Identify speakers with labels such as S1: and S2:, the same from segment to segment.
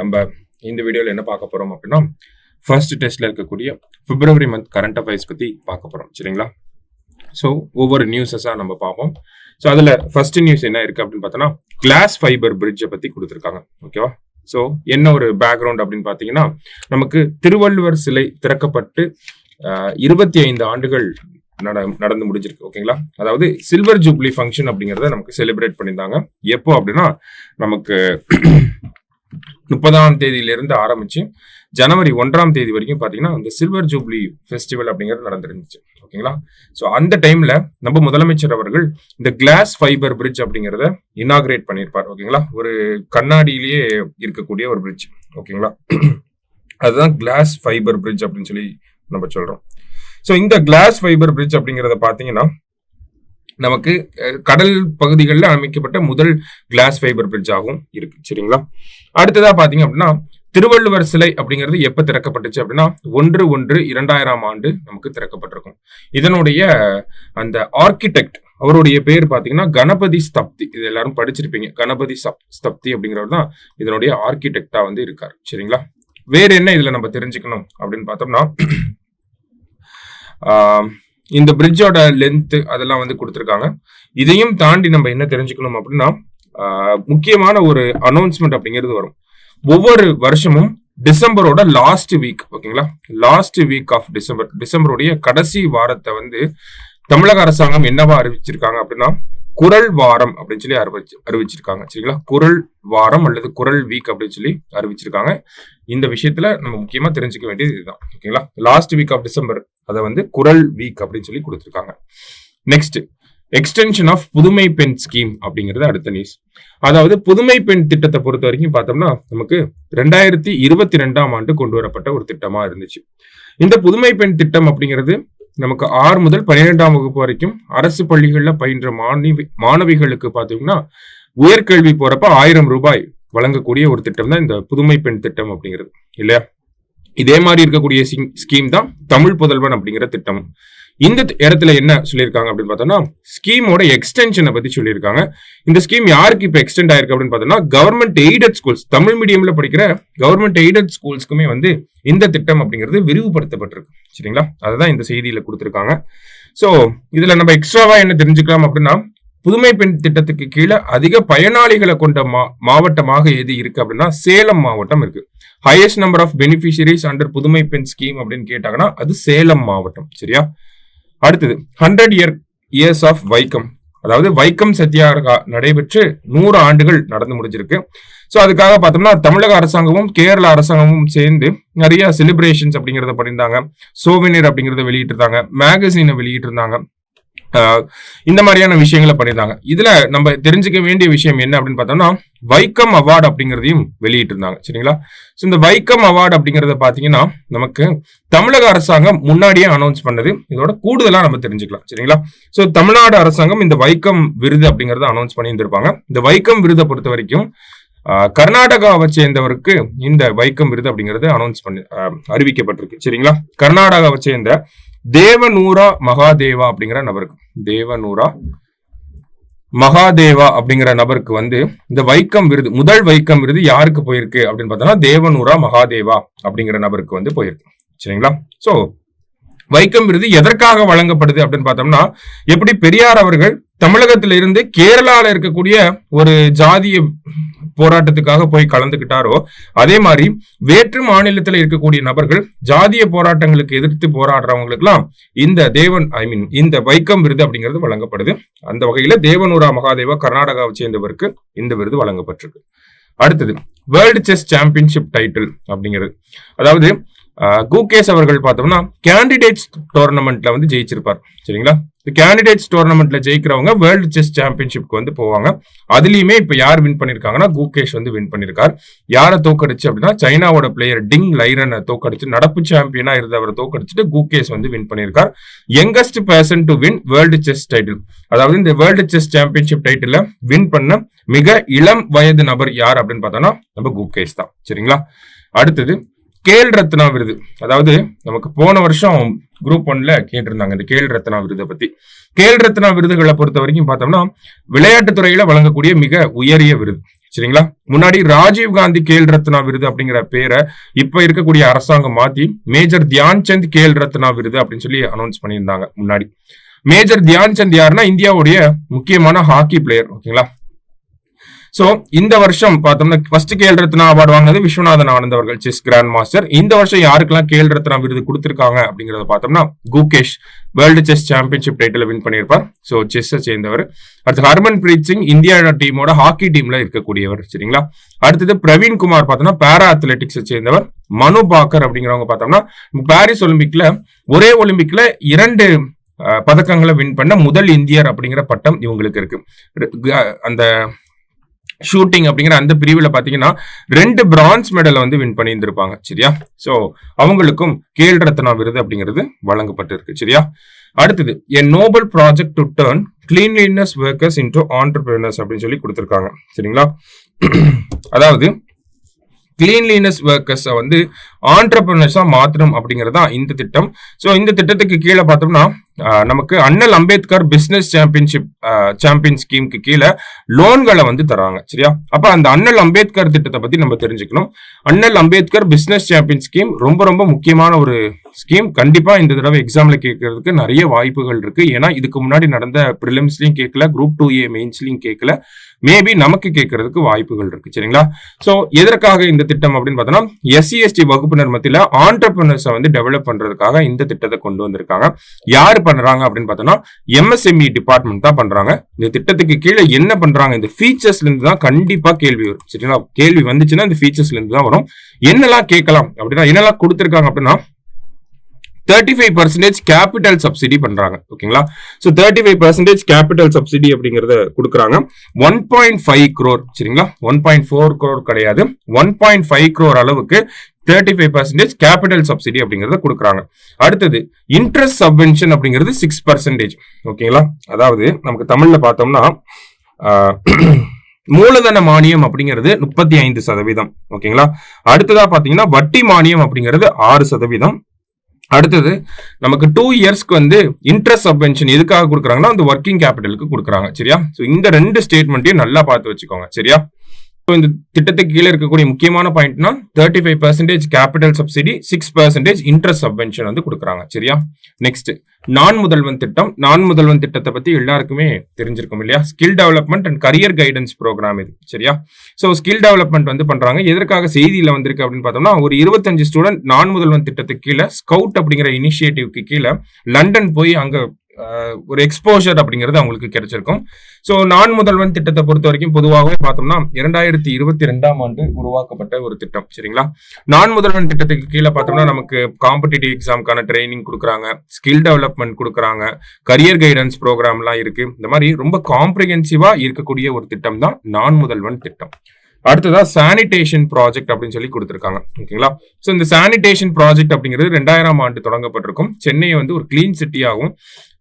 S1: நம்ம இந்த வீடியோவில் என்ன பார்க்க போறோம் அப்படின்னா, ஃபர்ஸ்ட் டெஸ்ட்ல இருக்கக்கூடிய பிப்ரவரி மந்த் கரண்ட் அஃபேர்ஸ் பத்தி பார்க்க போறோம். சரிங்களா? ஸோ ஒவ்வொரு நியூஸஸா நம்ம பார்ப்போம். ஸோ அதுல ஃபர்ஸ்ட் நியூஸ் என்ன இருக்கு அப்படின்னு பார்த்தோம்னா, கிளாஸ் ஃபைபர் பிரிட்ஜை பத்தி கொடுத்துருக்காங்க. ஓகேவா? ஸோ என்ன ஒரு பேக்ரவுண்ட் அப்படின்னு பார்த்தீங்கன்னா, நமக்கு திருவள்ளுவர் சிலை திறக்கப்பட்டு 25 ஆண்டுகள் நடந்து முடிஞ்சிருக்கு. ஓகேங்களா? அதாவது சில்வர் ஜூப்ளி ஃபங்க்ஷன் அப்படிங்கறத நமக்கு செலிப்ரேட் பண்ணியிருந்தாங்க. எப்போ அப்படின்னா, நமக்கு 30ஆம் தேதியிலிருந்து ஆரம்பிச்சு ஜனவரி 1ஆம் தேதி வரைக்கும் பாத்தீங்கன்னா இந்த சில்வர் ஜூப்ளி ஃபெஸ்டிவல் அப்படிங்கிறது நடந்துருந்துச்சு. ஓகேங்களா? ஸோ அந்த டைம்ல நம்ம முதலமைச்சர் அவர்கள் இந்த கிளாஸ் ஃபைபர் பிரிட்ஜ் அப்படிங்கிறத இனாகிரேட் பண்ணியிருப்பார். ஓகேங்களா? ஒரு கண்ணாடியிலேயே இருக்கக்கூடிய ஒரு பிரிட்ஜ். ஓகேங்களா? அதுதான் கிளாஸ் ஃபைபர் பிரிட்ஜ் அப்படின்னு சொல்லி நம்ம சொல்றோம். ஸோ இந்த கிளாஸ் ஃபைபர் பிரிட்ஜ் அப்படிங்கிறத பாத்தீங்கன்னா, நமக்கு கடல் பகுதிகளில் அமைக்கப்பட்ட முதல் கிளாஸ் ஃபைபர் பிரிட்ஜ் ஆகும் இருக்கு. சரிங்களா? அடுத்ததா பாத்தீங்க அப்படின்னா, திருவள்ளுவர் சிலை அப்படிங்கிறது எப்ப திறக்கப்பட்டுச்சு அப்படின்னா 1/1/2000 ஆண்டு நமக்கு திறக்கப்பட்டிருக்கும். இதனுடைய அந்த ஆர்கிடெக்ட் அவருடைய பேர் பாத்தீங்கன்னா கணபதி ஸ்தப்தி. இது எல்லாரும் படிச்சிருப்பீங்க. கணபதி ஸ்தப்தி அப்படிங்கிறவர் தான் இதனுடைய ஆர்கிடெக்டா வந்து இருக்காரு. சரிங்களா? வேற என்ன இதுல நம்ம தெரிஞ்சுக்கணும் அப்படின்னு பார்த்தோம்னா, இந்த பிரிட்ஜோட லென்த் அதெல்லாம் வந்து கொடுத்துருக்காங்க. இதையும் தாண்டி நம்ம என்ன தெரிஞ்சுக்கணும் அப்படின்னா, முக்கியமான ஒரு அனௌன்ஸ்மெண்ட் அப்படிங்கிறது வரும் ஒவ்வொரு வருஷமும் டிசம்பரோட லாஸ்ட் வீக். ஓகேங்களா? லாஸ்ட் வீக் ஆஃப் டிசம்பருடைய கடைசி வாரத்தை வந்து தமிழக அரசாங்கம் என்னவா அறிவிச்சிருக்காங்க அப்படின்னா, குரல் வாரம் அப்படின்னு சொல்லி அறிவிச்சிருக்காங்க. சரிங்களா? குரல் வாரம் அல்லது குரல் வீக் அப்படின்னு சொல்லி அறிவிச்சிருக்காங்க. இந்த விஷயத்துல நம்ம முக்கியமா தெரிஞ்சுக்க வேண்டியது இதுதான். ஓகேங்களா? லாஸ்ட் வீக் ஆஃப் டிசம்பர் அதை வந்து குரல் வீக் அப்படின்னு சொல்லி கொடுத்துருக்காங்க. நெக்ஸ்ட், எக்ஸ்டென்ஷன் ஆஃப் புதுமை பெண் ஸ்கீம் அப்படிங்கிறது அடுத்த நியூஸ். அதாவது புதுமை பெண் திட்டத்தை பொறுத்த வரைக்கும் பார்த்தோம்னா, நமக்கு 2022ஆம் ஆண்டு கொண்டு வரப்பட்ட ஒரு திட்டமா இருந்துச்சு. இந்த புதுமை பெண் திட்டம் அப்படிங்கிறது நமக்கு 6 முதல் 12ஆம் வகுப்பு வரைக்கும் அரசு பள்ளிகளில் பயின்ற மாணவிகளுக்கு பார்த்தீங்கன்னா உயர்கல்வி போறப்ப 1000 ரூபாய் வழங்கக்கூடிய ஒரு திட்டம் தான் இந்த புதுமை பெண் திட்டம் அப்படிங்கிறது. இல்லையா? இதே மாதிரி இருக்கக்கூடிய ஸ்கீம் தான் தமிழ் புதல்வன் அப்படிங்கிற திட்டம். இந்த இடத்துல என்ன சொல்லியிருக்காங்க அப்படின்னு பார்த்தோம்னா, ஸ்கீமோட எக்ஸ்டென்ஷனை பத்தி சொல்லியிருக்காங்க. இந்த ஸ்கீம் யாருக்கு இப்ப எக்ஸ்டெண்ட் ஆயிருக்கு அப்படின்னு பார்த்தோம்னா, கவர்மெண்ட் எய்டட் ஸ்கூல்ஸ், தமிழ் மீடியம்ல படிக்கிற கவர்மெண்ட் எய்டட் ஸ்கூல்ஸ்க்குமே வந்து இந்த திட்டம் அப்படிங்கிறது விரிவுபடுத்தப்பட்டிருக்கு. சரிங்களா? அதுதான் இந்த செய்தியில கொடுத்திருக்காங்க. சோ இதுல நம்ம எக்ஸ்ட்ராவா என்ன தெரிஞ்சுக்கலாம் அப்படின்னா, புதுமை பெண் திட்டத்துக்கு கீழே அதிக பயனாளிகளை கொண்ட மாவட்டமாக எது இருக்கு அப்படின்னா, சேலம் மாவட்டம் இருக்கு. Highest number of beneficiaries under Pudhumai Penn scheme அப்படின்னு கேட்டாங்கன்னா அது சேலம் மாவட்டம். சரியா? அடுத்தது 100 இயர்ஸ் ஆஃப் வைக்கம், அதாவது வைக்கம் சத்தியாகிரகா நடைபெற்று 100 ஆண்டுகள் நடந்து முடிஞ்சிருக்கு. ஸோ அதுக்காக பார்த்தோம்னா தமிழக அரசாங்கமும் கேரள அரசாங்கமும் சேர்ந்து நிறைய செலிப்ரேஷன்ஸ் அப்படிங்கிறத பண்ணியிருந்தாங்க. சோவினியர் அப்படிங்கிறத வெளியிட்டிருந்தாங்க, மேகசினை வெளியிட்டிருந்தாங்க. இந்த மாதிரியான விஷயங்களை பண்ணியிருந்தாங்க. இதுல நம்ம தெரிஞ்சுக்க வேண்டிய விஷயம் என்ன அப்படின்னு பார்த்தோம்னா, வைக்கம் அவார்டு அப்படிங்கிறதையும் வெளியிட்டிருந்தாங்க. சரிங்களா? ஸோ இந்த வைக்கம் அவார்டு அப்படிங்கறத பாத்தீங்கன்னா நமக்கு தமிழக அரசாங்கம் முன்னாடியே அனௌன்ஸ் பண்ணது. இதோட கூடுதலா நம்ம தெரிஞ்சுக்கலாம். சரிங்களா? ஸோ தமிழ்நாடு அரசாங்கம் இந்த வைக்கம் விருது அப்படிங்கறத அனௌன்ஸ் பண்ணி இருந்திருப்பாங்க. இந்த வைக்கம் விருதை பொறுத்த வரைக்கும் கர்நாடகாவை சேர்ந்தவருக்கு இந்த வைக்கம் விருது அப்படிங்கிறது அனௌன்ஸ் பண்ணி அறிவிக்கப்பட்டிருக்கு. சரிங்களா? கர்நாடகாவை சேர்ந்த தேவநூரா மகாதேவா அப்படிங்கிற நபருக்கு, தேவநூரா மகாதேவா அப்படிங்கிற நபருக்கு வந்து இந்த வைக்கம் விருது, முதல் வைக்கம் விருது யாருக்கு போயிருக்கு அப்படின்னு பார்த்தோம்னா, தேவநூரா மகாதேவா அப்படிங்கிற நபருக்கு வந்து போயிருக்கு. சரிங்களா? சோ வைக்கம் விருது எதற்காக வழங்கப்படுது அப்படின்னு பார்த்தோம்னா, எப்படி பெரியார் அவர்கள் தமிழகத்தில இருந்து கேரளால இருக்கக்கூடிய ஒரு ஜாதிய போராட்டத்துக்காக போய் கலந்துகிட்டாரோ, அதே மாதிரி வேற்று மாநிலத்தில் இருக்கக்கூடிய நபர்கள் ஜாதிய போராட்டங்களுக்கு எதிர்த்து போராடுறவங்களுக்கு எல்லாம் இந்த வைக்கம் விருது அப்படிங்கிறது வழங்கப்படுது. அந்த வகையில தேவநூரா மகாதேவா கர்நாடகாவை சேர்ந்தவருக்கு இந்த விருது வழங்கப்பட்டிருக்கு. அடுத்தது வேர்ல்டு செஸ் சாம்பியன்ஷிப் டைட்டில் அப்படிங்கிறது, அதாவது குகேஷ் அவர்கள் பார்த்தோம்னா கேண்டிடேட்ஸ் டோர்னமெண்ட்ல வந்து ஜெயிச்சிருப்பார். சரிங்களா? கேண்டிடேட்ஸ் டோர்னமெண்ட்ல ஜெயிக்கிறவங்க வேர்ல்டு செஸ் சாம்பியன்ஷிப்க்கு வந்து போவாங்க. அதுலயுமே இப்ப யார் வின் பண்ணிருக்காங்கன்னா குகேஷ் வந்து வின் பண்ணிருக்கார். யாரை தோக்கடிச்சு அப்படின்னா, சைனாவோட பிளேயர் டிங் லைரனை தோக்கடிச்சு, நடப்பு சாம்பியனா இருந்தவரை தோக்கடிச்சுட்டு குகேஷ் வந்து வின் பண்ணிருக்கார். Youngest person to win world chess title, அதாவது இந்த world chess championship title win பண்ண மிக இளம் வயது நபர் யார் அப்படின்னு பார்த்தோம்னா நம்ம குகேஷ் தான். சரிங்களா? அடுத்தது கேல் ரத்னா விருது, அதாவது நமக்கு போன வருஷம் குரூப் 1ல கேட்டிருந்தாங்க இந்த கேல் ரத்னா விருதை பத்தி. கேல் ரத்னா விருதுகளை பொறுத்த வரைக்கும் பார்த்தோம்னா விளையாட்டுத்துறையில வழங்கக்கூடிய மிக உயரிய விருது. சரிங்களா. முன்னாடி ராஜீவ் காந்தி கேல் ரத்னா விருது அப்படிங்கிற பேரை இப்ப இருக்கக்கூடிய அரசாங்கம் மாத்தி மேஜர் தியான் சந்த் கேல் ரத்னா விருது அப்படின்னு சொல்லி அனௌன்ஸ் பண்ணியிருந்தாங்க முன்னாடி. மேஜர் தியான் சந்த் யாருன்னா இந்தியாவுடைய முக்கியமான ஹாக்கி பிளேயர். ஓகேங்களா. சோ இந்த வருஷம் பார்த்தோம்னா ஃபர்ஸ்ட் கேல் ரத்னா அவார்டு வாங்கினது விஸ்வநாதன் ஆனந்த் அவர்கள், செஸ் கிராண்ட் மாஸ்டர். இந்த வருஷம் யாருக்கெல்லாம் கேல் ரத்னா விருது கொடுத்திருக்காங்க அப்படிங்கறத பார்த்தோம்னா Gukesh world chess championship title win பண்ணியிருப்பார். ஸோ செஸ்ஸை சேர்ந்தவர். அடுத்து ஹர்மன் பிரீத் சிங் இந்தியா டீமோட ஹாக்கி டீம்ல இருக்கக்கூடியவர். சரிங்களா. அடுத்தது பிரவீன் குமார் பார்த்தோம்னா பேரா அத்லெட்டிக்ஸை சேர்ந்தவர். மனு பாக்கர் அப்படிங்கிறவங்க பார்த்தோம்னா பாரிஸ் ஒலிம்பிக்ல ஒரே ஒலிம்பிக்ல 2 பதக்கங்களை வின் பண்ண முதல் இந்தியர் அப்படிங்கிற பட்டம் இவங்களுக்கு இருக்கு. அந்த ஷூட்டிங் அப்படிங்கிற அந்த பிரிவுல பாத்தீங்கன்னா 2 பிரான்ஸ் மெடல் வந்து வின் பண்ணியிருந்திருப்பாங்க. சரியா. சோ அவங்களுக்கும் கேல் ரத்னா விருது அப்படிங்கிறது வழங்கப்பட்டு இருக்கு. சரியா. அடுத்தது a noble project to turn cleanliness workers into entrepreneurs அப்படின்னு சொல்லி கொடுத்திருக்காங்க. சரிங்களா. அதாவது கிளீன்லினஸ் ஒர்க்கர்ஸை வந்து ஆண்டர்பிரினர்ஸா மாற்றணும் அப்படிங்கிறது தான் இந்த திட்டம். ஸோ இந்த திட்டத்துக்கு கீழே பார்த்தோம்னா நமக்கு அண்ணல் அம்பேத்கர் பிசினஸ் சாம்பியன் ஸ்கீமுக்கு கீழே லோன்களை வந்து தராங்க. சரியா. அப்ப அந்த அண்ணல் அம்பேத்கர் திட்டத்தை பத்தி நம்ம தெரிஞ்சுக்கணும். அண்ணல் அம்பேத்கர் பிசினஸ் சாம்பியன் ஸ்கீம் ரொம்ப ரொம்ப முக்கியமான ஒரு ஸ்கீம். கண்டிப்பா இந்த தடவை எக்ஸாம்ல கேட்கறதுக்கு நிறைய வாய்ப்புகள் இருக்கு. ஏன்னா இதுக்கு முன்னாடி நடந்த பிரிலிம்ஸ்லயும் கேட்கல, குரூப் 2A மெயின்ஸ்லயும் கேட்கல, மேபி நமக்கு கேட்கறதுக்கு வாய்ப்புகள் இருக்கு. சரிங்களா. சோ எதற்காக இந்த திட்டம் அப்படின்னு பார்த்தோம்னா SC/ST வகுப்பினர் மத்தியில ஆண்டர்பிரினர்ஸை வந்து டெவலப் பண்றதுக்காக இந்த திட்டத்தை கொண்டு வந்திருக்காங்க. யாரு பண்றாங்க அப்படின்னு பார்த்தோம்னா MSME டிபார்ட்மெண்ட் தான் பண்றாங்க. இந்த திட்டத்துக்கு கீழே என்ன பண்றாங்க, இந்த ஃபீச்சர்ஸ்ல இருந்து தான் கண்டிப்பா கேள்வி வரும். சரிங்களா. கேள்வி வந்துச்சுன்னா இந்த ஃபீச்சர்ஸ்ல இருந்து தான் வரும். என்னெல்லாம் கேட்கலாம் அப்படின்னா என்னெல்லாம் கொடுத்திருக்காங்க அப்படின்னா 35% கேபிட்டல் சப்சிடி பண்றாங்க. ஓகேங்களா. சோ 35% கேபிட்டல் சப்சிடி அப்படிங்கறத கொடுக்கறாங்க. 1.5 crore. சரிங்களா. 1.4 crore கிடையாது, 1.5 crore அளவுக்கு 35% கேபிட்டல் சப்சிடி அப்படிங்கறத கொடுக்கறாங்க. அடுத்தது இன்ட்ரெஸ்ட் சப்வென்ஷன் அப்படிங்கிறது 6%. ஓகேங்களா. அதாவது நமக்கு தமிழ்ல பார்த்தோம்னா மூலதன மானியம் அப்படிங்கிறது 35%. ஓகேங்களா. அடுத்ததா பாத்தீங்கன்னா வட்டி மானியம் அப்படிங்கிறது 6%. அடுத்தது நமக்கு 2 இயர்ஸ்க்கு வந்து இன்ட்ரெஸ்ட் சப்வென்ஷன் எதுக்காக கொடுக்குறாங்கன்னா அந்த ஒர்க்கிங் கேபிட்டலுக்கு கொடுக்குறாங்க. சரியா. ஸோ இந்த 2 ஸ்டேட்மெண்ட்டையும் நல்லா பார்த்து வச்சுக்கோங்க. சரியா. இந்த திட்டத்துக்கு கீழே இருக்கக்கூடிய முக்கியமான பாயிண்ட்னா 35% கேபிட்டல் சப்சிடி, 6% இன்ட்ரெஸ்ட் சப்வென்ஷன் வந்து கொடுக்குறாங்க. சரியா. நெக்ஸ்ட் நான் முதல்வன் திட்டம். நான் முதல்வன் திட்டத்தை பத்தி எல்லாருக்குமே தெரிஞ்சிருக்கும் இல்லையா. Skill development and career guidance program இது. சரியா. ஸோ ஸ்கில் டெவலப்மெண்ட் வந்து பண்றாங்க. எதற்காக செய்தியில வந்திருக்கு அப்படின்னு பார்த்தோம்னா ஒரு 25 ஸ்டூடெண்ட் நான் முதல்வன் திட்டத்துக்கு கீழே ஸ்கவுட் அப்படிங்கிற இனிஷியேட்டிவ்க்கு கீழே லண்டன் போய் அங்க ஒரு எக்ஸ்போஷர் அப்படிங்கிறது அவங்களுக்கு கிடைச்சிருக்கும். சோ நான் முதல்வன் திட்டத்தை பொறுத்த வரைக்கும் பொதுவாகவே பார்த்தோம்னா 2022ஆம் ஆண்டு உருவாக்கப்பட்ட ஒரு திட்டம். சரிங்களா. நான் முதல்வன் திட்டத்துக்கு கீழே பார்த்தோம்னா நமக்கு காம்படிட்டிவ் எக்ஸாம்க்கான ட்ரைனிங் கொடுக்குறாங்க, ஸ்கில் டெவலப்மெண்ட் கொடுக்குறாங்க, கரியர் கைடன்ஸ் ப்ரோக்ராம் எல்லாம் இருக்கு. இந்த மாதிரி ரொம்ப காம்ப்ரிஹென்சிவா இருக்கக்கூடிய ஒரு திட்டம் தான் நான் முதல்வன் திட்டம். அடுத்ததா சானிடேஷன் ப்ராஜெக்ட் அப்படின்னு சொல்லி கொடுத்திருக்காங்க. ஓகேங்களா. சோ இந்த சானிடேஷன் ப்ராஜெக்ட் அப்படிங்கிறது 2000ஆம் ஆண்டு தொடங்கப்பட்டிருக்கும். சென்னையை வந்து ஒரு கிளீன் சிட்டியாகவும்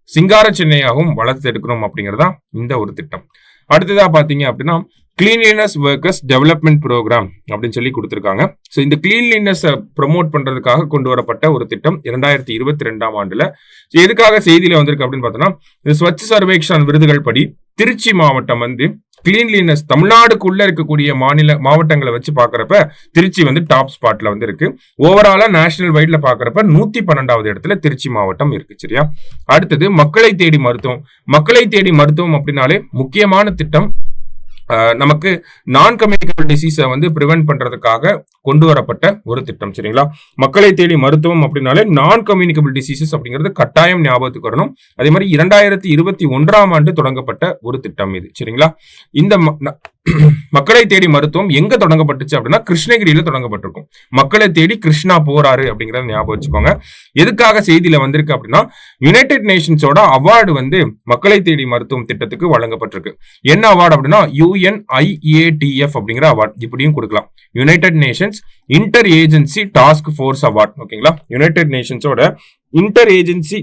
S1: சிங்கார சென்னையாகவும் வளர்த்து எடுக்கணும் அப்படிங்கறதா இந்த ஒரு திட்டம். அடுத்ததா பாத்தீங்க அப்படின்னா கிளீன்லினஸ் ஒர்க்கர்ஸ் டெவலப்மெண்ட் ப்ரோக்ராம் அப்படின்னு சொல்லி கொடுத்திருக்காங்க. ஸோ இந்த கிளீன்லினஸ் ப்ரமோட் பண்றதுக்காக கொண்டு வரப்பட்ட ஒரு திட்டம் 2022ஆம் ஆண்டுல. எதுக்காக செய்தியில வந்திருக்கு அப்படின்னு பார்த்தோம்னா இந்த ஸ்வச் சர்வேக்ஷன் விருதுகள் படி திருச்சி மாவட்டம் வந்து கிளீன்லினஸ் தமிழ்நாடுக்குள்ள இருக்கக்கூடிய மாவட்டங்களை வச்சு பாக்குறப்ப திருச்சி வந்து டாப் ஸ்பாட்ல வந்து இருக்கு. ஓவராலா நேஷனல் வைட்ல பாக்குறப்ப 112வது இடத்துல திருச்சி மாவட்டம் இருக்கு. சரியா. அடுத்தது மக்களை தேடி மருத்துவம். மக்களை தேடி மருத்துவம் அப்படின்னாலே முக்கியமான திட்டம் நமக்கு நான் கம்யூனிகபிள் டிசீஸை வந்து பிரிவென்ட் பண்றதுக்காக கொண்டு வரப்பட்ட ஒரு திட்டம். சரிங்களா. மக்களை தேடி மருத்துவம் அப்படின்னாலே நான் கம்யூனிகபிள் டிசீசஸ் அப்படிங்கிறது கட்டாயம் ஞாபகத்துக்கு வரணும். அதே மாதிரி 2021ஆம் ஆண்டு தொடங்கப்பட்ட ஒரு திட்டம் இது. சரிங்களா. இந்த மக்களை தேடி மருத்துவம் எங்க தொடங்கப்பட்டுச்சு அப்படின்னா கிருஷ்ணகிரியில தொடங்கப்பட்டிருக்கும். மக்களை தேடி கிருஷ்ணா போறாரு அப்படிங்கறத ஞாபகம் வச்சுக்கோங்க. எதுக்காக செய்தியில வந்திருக்கு அப்படின்னா யுனைடெட் நேஷன்ஸோட அவார்டு வந்து மக்களை தேடி மருத்துவம் திட்டத்துக்கு வழங்கப்பட்டிருக்கு. என்ன அவார்டு அப்படின்னா UNIATF அப்படிங்கிற அவார்டு. இப்படியும் கொடுக்கலாம். United Nations inter agency task force award. ஓகேங்களா. யுனைடெட் நேஷன்ஸோட inter agency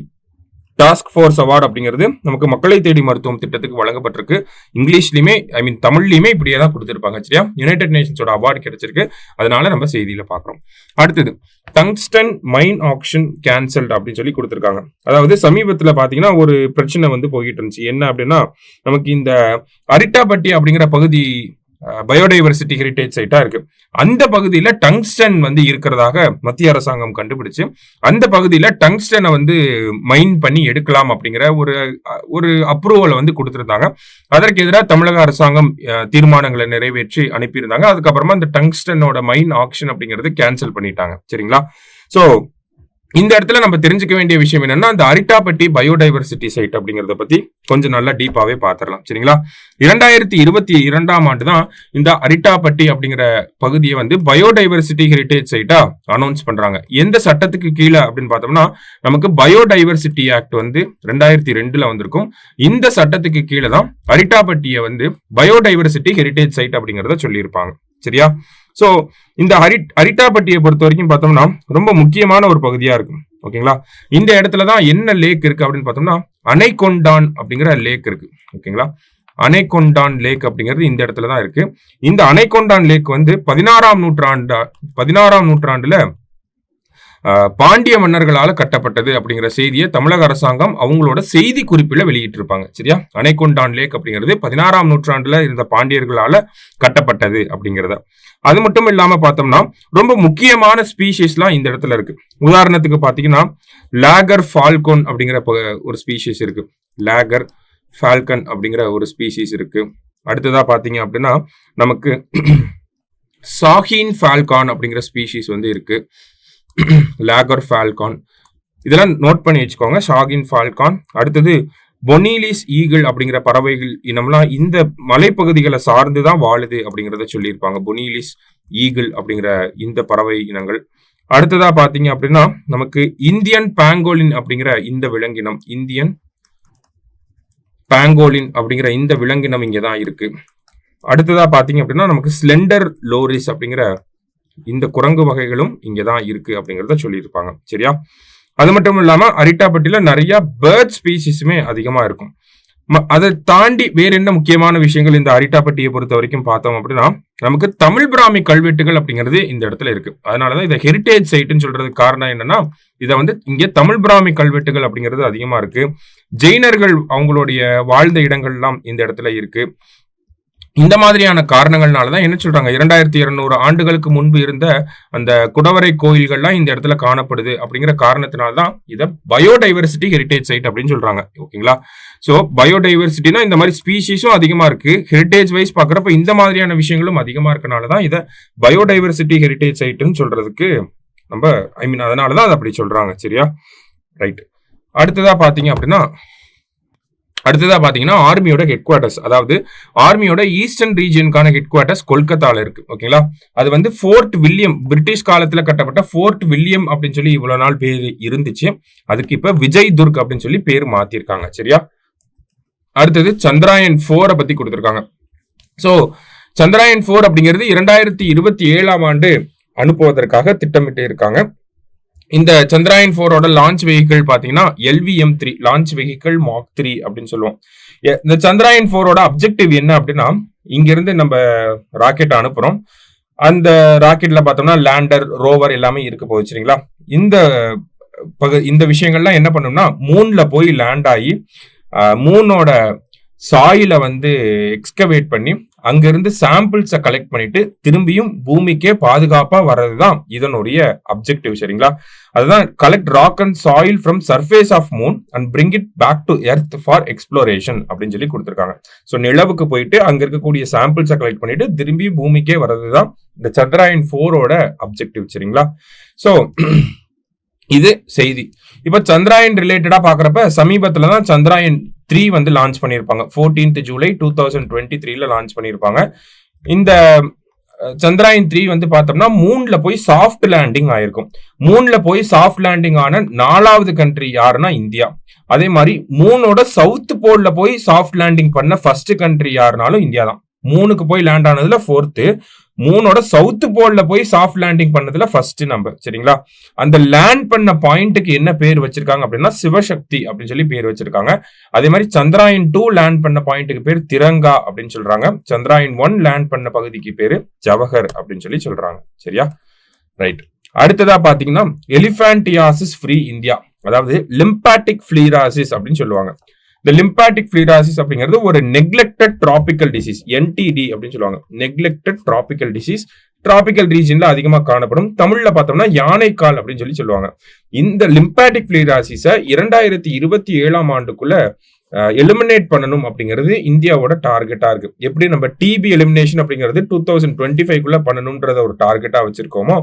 S1: task force award அப்படிங்கிறது நமக்கு மக்களை தேடி மருத்துவம் திட்டத்துக்கு வழங்கப்பட்டிருக்கு. இங்கிலீஷ்லயுமே தமிழ்லயுமே இப்படியே தான் கொடுத்திருப்பாங்க. சரியா. யுனைடெட் நேஷன்ஸோட அவார்டு கிடைச்சிருக்கு. அதனால நம்ம செய்தியில பாக்குறோம். அடுத்தது டங்ஸ்டன் மைன் ஆக்ஷன் கேன்சல்ட் அப்படின்னு சொல்லி கொடுத்திருக்காங்க. அதாவது சமீபத்துல பாத்தீங்கன்னா ஒரு பிரச்சனை வந்து போயிட்டு இருந்துச்சு. என்ன அப்படின்னா நமக்கு இந்த அரிட்டாபட்டி அப்படிங்கிற பகுதி பயோடைவர்சிட்டி ஹெரிட்டேஜ் சைட்டா இருக்கு. அந்த பகுதியில டங்ஸ்டன் வந்து இருக்கிறதாக மத்திய அரசாங்கம் கண்டுபிடிச்சு அந்த பகுதியில டங்ஸ்டனை வந்து மைன் பண்ணி எடுக்கலாம் அப்படிங்கிற ஒரு அப்ரூவலை வந்து கொடுத்திருந்தாங்க. அதற்கு எதிராக தமிழக அரசாங்கம் தீர்மானங்களை நிறைவேற்றி அனுப்பியிருந்தாங்க. அதுக்கப்புறமா இந்த டங்ஸ்டனோட மைன் ஆக்ஷன் அப்படிங்கிறது கேன்சல் பண்ணிட்டாங்க. சரிங்களா? சோ இந்த இடத்துல நம்ம தெரிஞ்சுக்க வேண்டிய விஷயம் என்னன்னா, அந்த அரிட்டாப்பட்டி பயோடைவர்சிட்டி சைட் அப்படிங்கறத பத்தி கொஞ்சம் நல்லா டீப்பாவே பாத்திரலாம். சரிங்களா? 2022ஆம் ஆண்டு தான் இந்த அரிட்டாப்பட்டி அப்படிங்கிற பகுதியை வந்து பயோடைவர்சிட்டி ஹெரிட்டேஜ் சைட்டா அனௌன்ஸ் பண்றாங்க. எந்த சட்டத்துக்கு கீழே அப்படின்னு பார்த்தோம்னா, நமக்கு பயோடைவர்சிட்டி ஆக்ட் வந்து 2002ல வந்திருக்கும். இந்த சட்டத்துக்கு கீழே தான் அரிட்டாப்பட்டியை வந்து பயோடைவர்சிட்டி ஹெரிட்டேஜ் சைட் அப்படிங்கறத சொல்லியிருப்பாங்க. சரியா? சோ இந்த அரிட்டாப்பட்டியை பொறுத்த வரைக்கும் பார்த்தோம்னா ரொம்ப முக்கியமான ஒரு பகுதியா இருக்கும். ஓகேங்களா? இந்த இடத்துலதான் என்ன லேக் இருக்கு அப்படின்னு பார்த்தோம்னா, அணைக்கொண்டான் அப்படிங்கிற லேக் இருக்கு. ஓகேங்களா? அணைக்கொண்டான் லேக் அப்படிங்கிறது இந்த இடத்துலதான் இருக்கு. இந்த அணைக்கொண்டான் லேக் வந்து 16ஆம் நூற்றாண்டுல பாண்டிய மன்னர்களால கட்டப்பட்டது அப்படிங்கிற செய்தியை தமிழக அரசாங்கம் அவங்களோட செய்தி குறிப்பில வெளியிட்டு இருப்பாங்க. சரியா? அணைக்கொண்டான் லேக் அப்படிங்கிறது 16ஆம் நூற்றாண்டுல இருந்த பாண்டியர்களால கட்டப்பட்டது அப்படிங்கிறத. அது மட்டும் இல்லாம பார்த்தோம்னா ரொம்ப முக்கியமான ஸ்பீஷிஸ்லாம் இந்த இடத்துல இருக்கு. உதாரணத்துக்கு பாத்தீங்கன்னா லாகர் ஃபால்கோன் அப்படிங்கிற ஒரு ஸ்பீஷிஸ் இருக்கு. லாகர் ஃபால்கன் அப்படிங்கிற ஒரு ஸ்பீஷிஸ் இருக்கு. அடுத்ததா பாத்தீங்க அப்படின்னா நமக்கு சாஹின் ஃபால்கான் அப்படிங்கிற ஸ்பீஷிஸ் வந்து இருக்கு. லாகர் ஃபால்கான் இதெல்லாம் நோட் பண்ணி வச்சுக்கோங்க. ஷாகின் ஃபால்கான். அடுத்தது பொனிலிஸ் ஈகிள் அப்படிங்கிற பறவைகள் இனம்லாம் இந்த மலைப்பகுதிகளை சார்ந்துதான் வாழுது அப்படிங்கிறத சொல்லியிருப்பாங்க. பொனிலிஸ் ஈகிள் அப்படிங்கிற இந்த பறவை இனங்கள். அடுத்ததா பாத்தீங்க அப்படின்னா நமக்கு இந்தியன் பேங்கோலின் அப்படிங்கிற இந்த விலங்கினம், இந்தியன் பேங்கோலின் அப்படிங்கிற இந்த விலங்கினம் இங்கதான் இருக்கு. அடுத்ததா பாத்தீங்க அப்படின்னா நமக்கு ஸ்லெண்டர் லோரிஸ் அப்படிங்கிற இந்த குரங்கு வகைகளும் இங்கதான் இருக்கு அப்படிங்கறத சொல்லியிருப்பாங்க. சரியா? அது மட்டும் இல்லாம அரிட்டாப்பட்டியில நிறைய பேர்ட் ஸ்பீசிஸுமே அதிகமா இருக்கும். அதை தாண்டி வேற என்ன முக்கியமான விஷயங்கள் இந்த அரிட்டாப்பட்டியை பொறுத்த வரைக்கும் பார்த்தோம் அப்படின்னா, நமக்கு தமிழ் பிராமி கல்வெட்டுகள் அப்படிங்கிறது இந்த இடத்துல இருக்கு. அதனாலதான் இதை ஹெரிட்டேஜ் சைட்னு சொல்றதுக்கு காரணம் என்னன்னா, இதை வந்து இங்க தமிழ் பிராமி கல்வெட்டுகள் அப்படிங்கிறது அதிகமா இருக்கு. ஜெயினர்கள் அவங்களுடைய வாழ்ந்த இடங்கள் எல்லாம் இந்த இடத்துல இருக்கு. இந்த மாதிரியான காரணங்கள்னாலதான் என்ன சொல்றாங்க, 2200 ஆண்டுகளுக்கு முன்பு இருந்த அந்த குடவரை கோயில்கள்லாம் இந்த இடத்துல காணப்படுது அப்படிங்கிற காரணத்தினால்தான் இதை பயோடைவர்சிட்டி ஹெரிட்டேஜ் சைட் அப்படின்னு சொல்றாங்க. ஓகேங்களா? சோ பயோடைவர்சிட்டினா இந்த மாதிரி ஸ்பீஷிஸும் அதிகமா இருக்கு. ஹெரிட்டேஜ் வைஸ் பாக்குறப்ப இந்த மாதிரியான விஷயங்களும் அதிகமா இருக்கனாலதான் இதை பயோடைவர்சிட்டி ஹெரிட்டேஜ் சைட்னு சொல்றதுக்கு நம்ம அதனாலதான் அதை அப்படி சொல்றாங்க. சரியா? ரைட். அடுத்ததா பாத்தீங்கன்னா ஆர்மியோட ஹெட் குவார்டர்ஸ், அதாவது ஆர்மியோட ஈஸ்டர்ன் ரீஜியனுக்கான ஹெட் குவார்டர்ஸ் கொல்கத்தால இருக்கு. ஓகேங்களா? அது வந்து ஃபோர்ட் வில்லியம், பிரிட்டிஷ் காலத்துல கட்டப்பட்ட ஃபோர்ட் வில்லியம் அப்படின்னு சொல்லி இவ்வளவு நாள் பேர் இருந்துச்சு. அதுக்கு இப்ப விஜய் துர்க் அப்படின்னு சொல்லி பேர் மாத்திருக்காங்க. சரியா? அடுத்தது சந்திராயன் 4 பத்தி கொடுத்திருக்காங்க. சோ சந்திராயன் 4 அப்படிங்கிறது 2027ஆம் ஆண்டு அனுப்புவதற்காக திட்டமிட்டு இருக்காங்க. இந்த சந்திராயன் 4ஓட லான்ச் வெஹிக்கிள் பாத்தீங்கன்னா LVM-3 லான்ச் வெஹிக்கிள் மார்க் 3 அப்படின்னு சொல்லுவோம். இந்த சந்திராயன் 4ஓட அப்ஜெக்டிவ் என்ன அப்படின்னா, இங்க இருந்து நம்ம ராக்கெட் அனுப்புறோம். அந்த ராக்கெட்ல பார்த்தோம்னா லேண்டர், ரோவர் எல்லாமே இருக்க போகுது. சரிங்களா? இந்த விஷயங்கள்லாம் என்ன பண்ணோம்னா மூன்ல போய் லேண்ட் ஆகி மூனோட சாயில வந்து எக்ஸ்கவேட் பண்ணி அங்கிருந்து சாம்பிள்ஸை கலெக்ட் பண்ணிட்டு திரும்பியும் பூமிக்கே பாதுகாப்பா வர்றதுதான் இதனுடைய அப்ஜெக்டிவ். சரிங்களா? அதுதான் collect rock and soil from surface of moon and bring it back to earth for exploration அப்படின்னு சொல்லி கொடுத்திருக்காங்க. ஸோ நிலவுக்கு போயிட்டு அங்க இருக்கக்கூடிய சாம்பிள்ஸை கலெக்ட் பண்ணிட்டு திரும்பி பூமிக்கே வர்றதுதான் இந்த சந்திராயன் 4ஓட அப்ஜெக்டிவ். சரிங்களா? ஸோ இது செய்தி. இப்ப சந்திராயன் ரிலேட்டடா பாக்குறப்ப சமீபத்துலதான் சந்திராயன் 3 வந்து லான்ச் பண்ணிருப்பாங்க. 14th ஜூலை 2023ல லான்ச் பண்ணிருப்பாங்க. இந்த சந்திராயன் 3 வந்து பார்த்தோம்னா மூன்ல போய் சாஃப்ட் லேண்டிங் ஆயிருக்கும். மூன்ல போய் சாஃப்ட் லேண்டிங் ஆன 4வது கண்ட்ரி யாருன்னா இந்தியா. அதே மாதிரி மூனோட சவுத் போல்ல போய் சாஃப்ட் லேண்டிங் பண்ண ஃபர்ஸ்ட் கண்ட்ரி யாருனாலும் இந்தியா தான். மூனுக்கு போய் லேண்ட் ஆனதுல 4th, மூனோட சவுத் போல்ல போய் சாஃப்ட் லேண்டிங் பண்ணதுல ஃபர்ஸ்ட் நம்பர். சரிங்களா? அந்த லேண்ட் பண்ண பாயிண்ட்டுக்கு என்ன பேர் வச்சிருக்காங்க அப்படின்னா சிவசக்தி அப்படின்னு சொல்லி பேர் வச்சிருக்காங்க. அதே மாதிரி சந்திராயன் 2 லேண்ட் பண்ண பாயிண்ட்டுக்கு பேர் திரங்கா அப்படின்னு சொல்றாங்க. சந்திராயன் 1 லேண்ட் பண்ண பகுதிக்கு பேரு ஜவஹர் அப்படின்னு சொல்லி சொல்றாங்க. சரியா? ரைட். அடுத்ததா பாத்தீங்கன்னா எலிஃபான்டியாசிஸ் ஃப்ரீ இந்தியா, அதாவது லிம்பாட்டிக் ஃபிளீராசிஸ் அப்படின்னு சொல்லுவாங்க. இந்த லிம்பாட்டிக் ஃபிளிராசிஸ் அப்படிங்கிறது ஒரு நெக்லெக்டட் டிராபிக்கல் டிசீஸ், NTD அப்படின்னு சொல்லுவாங்க. நெக்லெக்டட் டிராபிக்கல் டிசீஸ், டிராபிக்கல் ரீஜன்ல அதிகமா காணப்படும். தமிழ்ல பார்த்தோம்னா யானைக்கால் அப்படின்னு சொல்லுவாங்க. இந்த லிம்பாட்டிக் ஃபிளிராசிஸை 2027 ஆண்டுக்குள்ள எலிமினேட் பண்ணணும் அப்படிங்கிறது இந்தியாவோட டார்கெட்டா இருக்கு. எப்படி நம்ம டிபி எலிமினேஷன் அப்படிங்கிறது 2025 பண்ணணும்ன்றத ஒரு டார்கெட்டா வச்சிருக்கோமோ,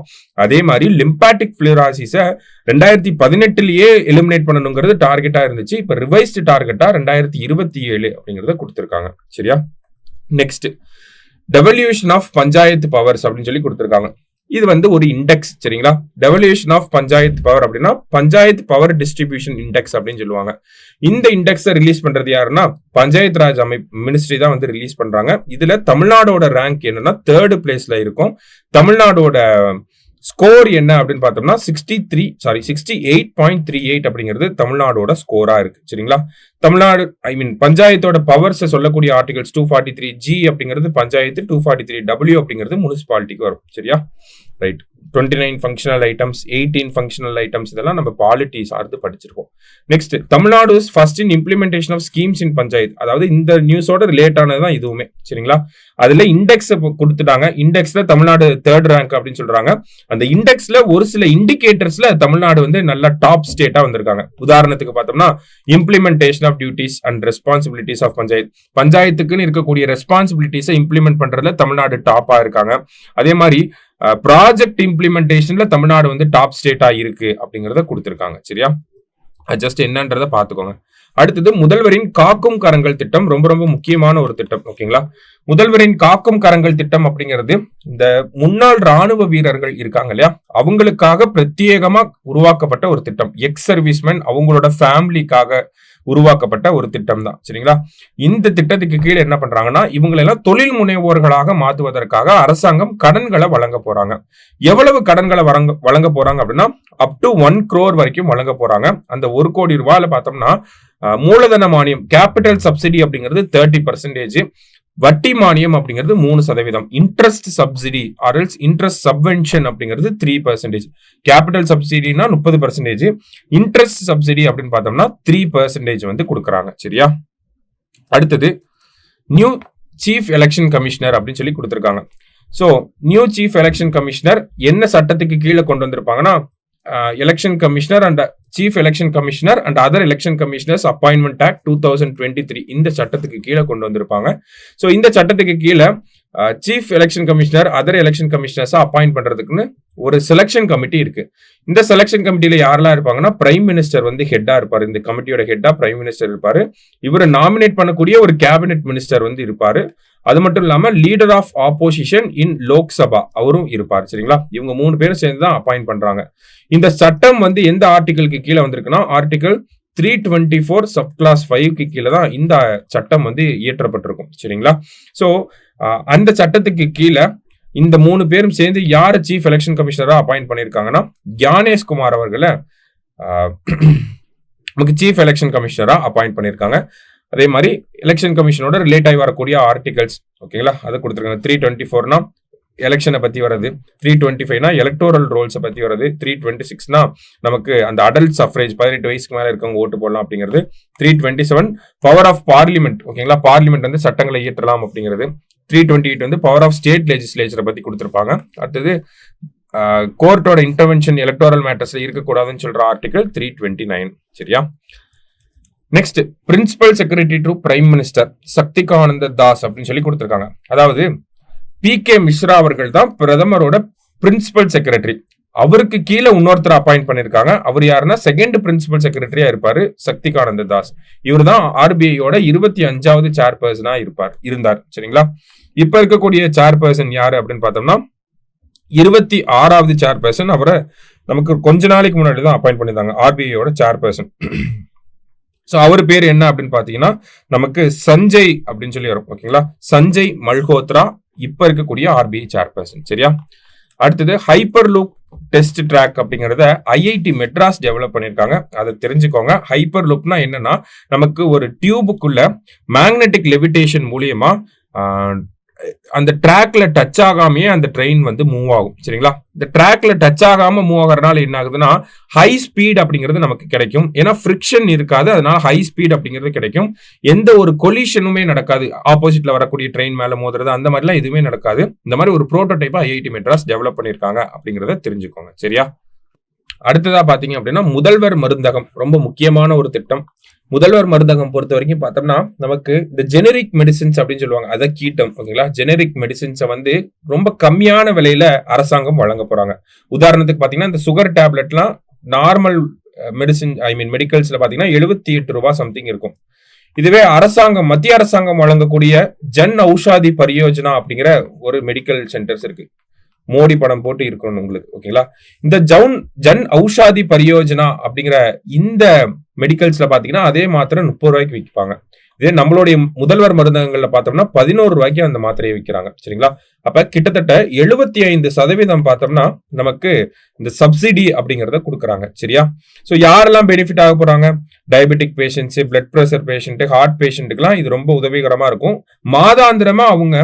S1: அதே மாதிரி லிம்பாட்டிக் ஃபிளிராசிஸை 2018 எலிமினேட் பண்ணணுங்கிறது டார்கெட்டா இருந்துச்சு. இப்ப ரிவைஸ்டு டார்கெட்டா 2027 அப்படிங்கறத கொடுத்திருக்காங்க. சரியா? Next, devolution of panchayat powers அப்படின்னு கொடுத்திருக்காங்க. இது ஒரு இண்டெக்ஸ். சரிங்களா? டெவல்யூஷன் ஆஃப் பஞ்சாயத்து பவர் அப்படின்னா பஞ்சாயத்து பவர் டிஸ்ட்ரிபியூஷன் இண்டெக்ஸ் அப்படின்னு சொல்லுவாங்க. இந்த இண்டெக்ஸை ரிலீஸ் பண்றது யாருன்னா பஞ்சாயத்து ராஜ் மினிஸ்ட்ரி தான் ரிலீஸ் பண்றாங்க. இதுல தமிழ்நாடோட ரேங்க் என்னன்னா 3rd பிளேஸ்ல இருக்கும். தமிழ்நாடோட ஸ்கோர் என்ன அப்படின்னு பார்த்தோம்னா 68.38 அப்படிங்கிறது தமிழ்நாடோட ஸ்கோரா இருக்கு. சரிங்களா? தமிழ்நாடு பஞ்சாயத்தோட பவர்ஸ் சொல்லக்கூடிய ஆர்டிகல்ஸ் 243G அப்படிங்கிறது பஞ்சாயத்து, 243W அப்படிங்கிறது முனிசிபாலிட்டிக்கு வரும். சரியா? Right. 29 functional items, 18 functional items, இதெல்லாம் நம்ம பாலிட்டி சார்ந்து படிச்சிருக்கோம். Next, Tamil Nadu first in implementation of schemes in panchayat. அதாவது இந்த நியூஸோட ரிலேட் ஆனதுதான் இதுவுமே. சரிங்களா? அதுல இண்டெக்ஸ் கொடுத்துட்டாங்க. இண்டெக்ஸ்ல தமிழ்நாடு 3rd ரேங்க் அப்படின்னு சொல்றாங்க. அந்த இண்டெக்ஸ்ல ஒரு சில இண்டிகேட்டர்ஸ்ல தமிழ்நாடு நல்ல டாப் ஸ்டேட்டா வந்திருக்காங்க. உதாரணத்துக்கு பார்த்தோம்னா implementation of duties and responsibilities of panchayat. பஞ்சாயத்துக்குன்னு இருக்கக்கூடிய ரெஸ்பான்சிபிலிட்டிஸை இம்ப்ளிமெண்ட் பண்றதுல தமிழ்நாடு டாப்பா இருக்காங்க. அதே மாதிரி ப்ராஜெக்ட் இம்ப்ளிமெண்டேஷன்ல தமிழ்நாடு டாப் ஸ்டேட்டா இருக்கு அப்படிங்கறத கொடுத்திருக்காங்க. சரியா? ஜஸ்ட் என்னன்றத பாத்துக்கோங்க. அடுத்தது முதல்வரின் காக்கும் கரங்கள் திட்டம். ரொம்ப ரொம்ப முக்கியமான ஒரு திட்டம். ஓகேங்களா? முதல்வரின் காக்கும் கரங்கள் திட்டம் அப்படிங்கிறது இந்த முன்னாள் ராணுவ வீரர்கள் இருக்காங்க இல்லையா, அவங்களுக்காக பிரத்யேகமா உருவாக்கப்பட்ட ஒரு திட்டம். எக்ஸ் சர்வீஸ்மேன் அவங்களோட ஃபேமிலிக்காக உருவாக்கப்பட்ட ஒரு திட்டம் தான். சரிங்களா? இந்த திட்டத்துக்கு கீழே என்ன பண்றாங்கன்னா இவங்களெல்லாம் தொழில் முனைவோர்களாக மாற்றுவதற்காக அரசாங்கம் கடன்களை வழங்க போறாங்க. எவ்வளவு கடன்களை வழங்க போறாங்க அப்படின்னா அப் டு 1 crore வரைக்கும் வழங்க போறாங்க. அந்த 1 கோடி ரூபாயில பார்த்தோம்னா மூலதன மானியம், கேபிட்டல் சப்சிடி அப்படிங்கிறது 30%, வட்டி மானியம் அப்படிங்கிறது 3%, இன்ட்ரெஸ்ட் சப்சிடி ஆர்எல்ஸ் இன்ட்ரெஸ்ட் சப்வென்ஷன் அப்படிங்கிறது 3%, கேபிட்டல் சப்சிடினா 30%, இன்ட்ரெஸ்ட் சப்சிடி அப்படின்னு பார்த்தோம்னா 3% கொடுக்குறாங்க. சரியா? அடுத்தது நியூ சீஃப் எலெக்ஷன் கமிஷனர் அப்படின்னு கொடுத்திருக்காங்க. So new chief election commissioner என்ன சட்டத்துக்கு கீழே கொண்டு வந்திருப்பாங்கன்னா election commissioner and chief election commissioner and other election commissioners appointment act 2023 இந்த சட்டத்துக்கு கீழே கொண்டு வந்திருப்பாங்க. சோ இந்த சட்டத்துக்கு கீழே chief election commissioner other election commissioners appoint பண்றதுக்குன்னு ஒரு செலெக்ஷன் கமிட்டி இருக்கு. இந்த செலெக்ஷன் கமிட்டியில யாரெல்லாம் இருப்பாங்கன்னா பிரைம் மினிஸ்டர் ஹெட்டா இருப்பாரு. இந்த கமிட்டியோட ஹெட்டா பிரைம் மினிஸ்டர் இருப்பாரு. இவரை நாமினேட் பண்ணக்கூடிய ஒரு கேபினெட் மினிஸ்டர் இருப்பாரு. அது மட்டும் இல்லாம லீடர் ஆஃப் ஆப்போசிஷன் இன் லோக்சபா அவரும் இருப்பார். சரிங்களா? இவங்க 3 பேரும் சேர்ந்து தான் அப்பாயிண்ட் பண்றாங்க. இந்த சட்டம் எந்த ஆர்டிகலுக்கு கீழே வந்திருக்குன்னா ஆர்டிகல் 324 சப் கிளாஸ் 5க்கு கீழே தான் இந்த சட்டம் இயற்றப்பட்டிருக்கும். சரிங்களா? சோ அந்த சட்டத்துக்கு கீழே இந்த 3 பேரும் சேர்ந்து யாரு சீஃப் எலெக்ஷன் கமிஷனரா அப்பாயிண்ட் பண்ணிருக்காங்கன்னா ஞானேஷ் குமார் அவர்களை நமக்கு சீஃப் எலெக்ஷன் கமிஷனரா அப்பாயிண்ட் பண்ணிருக்காங்க. அதே மாதிரி எலெக்ஷன் கமிஷனோட ரிலேட் ஆகி வரக்கூடிய ஆர்டிகல்ஸ் ஓகேங்களா அதை கொடுத்துருக்காங்க. 324னா எலெக்ஷனை பத்தி வருது, 325னா எலக்டோரல் ரோல்ஸை பத்தி வருது, 326னா நமக்கு அந்த அடல்ட் சஃப்ரேஜ் 18 வயசுக்கு மேல இருக்கவங்க ஓட்டு போடலாம் அப்படிங்கிறது, 327 பவர் ஆஃப் பார்லிமெண்ட் ஓகேங்களா பார்லிமெண்ட் சட்டங்களை இயற்றலாம் அப்படிங்கிறது, 328 பவர் ஆஃப் ஸ்டேட் லெஜிஸ்லேச்சரை பத்தி கொடுத்திருப்பாங்க. அடுத்தது கோர்ட்டோட இன்டர்வென்ஷன் எலக்டோரல் மேட்டர்ஸ்ல இருக்கக்கூடாதுன்னு சொல்ற ஆர்டிகல் 329. சரியா? Next principal secretary to prime minister Shaktikanta Das அப்படின்னு கொடுத்திருக்காங்க. அதாவது PK மிஸ்ரா அவர்கள் தான் பிரதமரோட பிரின்சிபல் செக்ரட்டரி. அவருக்கு கீழே இன்னொருத்தர் அப்பாயிண்ட் பண்ணிருக்காங்க. அவர் யாருன்னா செகண்ட் பிரின்சிபல் செக்ரட்டரியா இருப்பாரு சக்திகானந்த தாஸ். இவர் தான் RBIயோட 25வது சேர்பர்சனா இருந்தார். சரிங்களா? இப்ப இருக்கக்கூடிய சேர்பர்சன் யாரு அப்படின்னு பார்த்தோம்னா 26வது சேர்பர்சன். அவரை நமக்கு கொஞ்ச நாளைக்கு முன்னாடி தான் அப்பாயிண்ட் பண்ணிருந்தாங்க RBIயோட சேர்பர்சன். ஸோ அவர் பேர் என்ன அப்படின்னு பாத்தீங்கன்னா நமக்கு சஞ்சய் அப்படின்னு வரும். ஓகேங்களா? சஞ்சய் மல்ஹோத்ரா இப்ப இருக்கக்கூடிய RBI சேர்பர்சன். சரியா? அடுத்தது ஹைப்பர் லூப் டெஸ்ட் ட்ராக் அப்படிங்கறத IIT மெட்ராஸ் டெவலப் பண்ணிருக்காங்க. அதை தெரிஞ்சுக்கோங்க. ஹைப்பர் லூப்னா என்னன்னா நமக்கு ஒரு டியூபுக்குள்ள மேக்னெட்டிக் லெவிடேஷன் மூலியமா அந்த ட்ராக்ல டச் ஆகாமையே அந்த ட்ரெயின் வந்து மூவ் ஆகும். சரிங்களா? இந்த ட்ராக்ல டச் ஆகாம மூவ் ஆகிறதுனால என்ன ஆகுதுன்னா ஹை ஸ்பீட் அப்படிங்கிறது நமக்கு கிடைக்கும். ஏன்னா ஃப்ரிக்ஷன் இருக்காது, அதனால ஹை ஸ்பீட் அப்படிங்கிறது கிடைக்கும். எந்த ஒரு கொலிஷனுமே நடக்காது. ஆப்போசிட்ல வரக்கூடிய ட்ரெயின் மேல மோதுறது அந்த மாதிரிலாம் எதுவுமே நடக்காது. இந்த மாதிரி ஒரு புரோட்டோடைப்பா ஐஐடி மெட்ராஸ் டெவலப் பண்ணியிருக்காங்க அப்படிங்கிறத தெரிஞ்சுக்கோங்க. சரியா? அடுத்ததா பாத்தீங்க அப்படின்னா முதல்வர் மருந்தகம் ரொம்ப முக்கியமான ஒரு திட்டம். முதல்வர் மருந்தகம் பொறுத்த வரைக்கும் பார்த்தோம்னா நமக்கு இந்த ஜெனரிக் மெடிசின்ஸ் அப்படின்னு சொல்லுவாங்க, அதை கீட்டம். ஓகேங்களா? ஜெனரிக் மெடிசின்ஸை வந்து ரொம்ப கம்மியான விலையில அரசாங்கம் வழங்க போறாங்க. உதாரணத்துக்கு பாத்தீங்கன்னா இந்த சுகர் டேப்லெட்லாம் நார்மல் மெடிசின் மெடிக்கல்ஸ்ல பாத்தீங்கன்னா 78 ரூபாய் சம்திங் இருக்கும். இதுவே அரசாங்கம், மத்திய அரசாங்கம் வழங்கக்கூடிய ஜன் ஔஷாதி பரியோஜனா அப்படிங்கிற ஒரு மெடிக்கல் சென்டர்ஸ் இருக்கு. மோடி படம் போட்டு இருக்கணும் உங்களுக்கு. ஓகேங்களா? இந்த ஜன் ஔஷாதி பரியோஜனா அப்படிங்கிற இந்த மெடிக்கல்ஸ்ல பாத்தீங்கன்னா அதே மாத்திரை 30 ரூபாய்க்கு விற்பாங்க. இதே நம்மளுடைய முதல்வர் மருந்தகங்கள்ல பார்த்தோம்னா 11 ரூபாய்க்கு அந்த மாத்திரையை விற்கிறாங்க. சரிங்களா? அப்ப கிட்டத்தட்ட 75% பார்த்தோம்னா நமக்கு இந்த சப்சிடி அப்படிங்கறத கொடுக்குறாங்க. சரியா? சோ யாரெல்லாம் பெனிஃபிட் ஆக போறாங்க? Diabetic patients, blood pressure patient, heart பேஷண்ட்டுக்கெல்லாம் இது ரொம்ப உதவிகரமா இருக்கும். மாதாந்திரமா அவங்க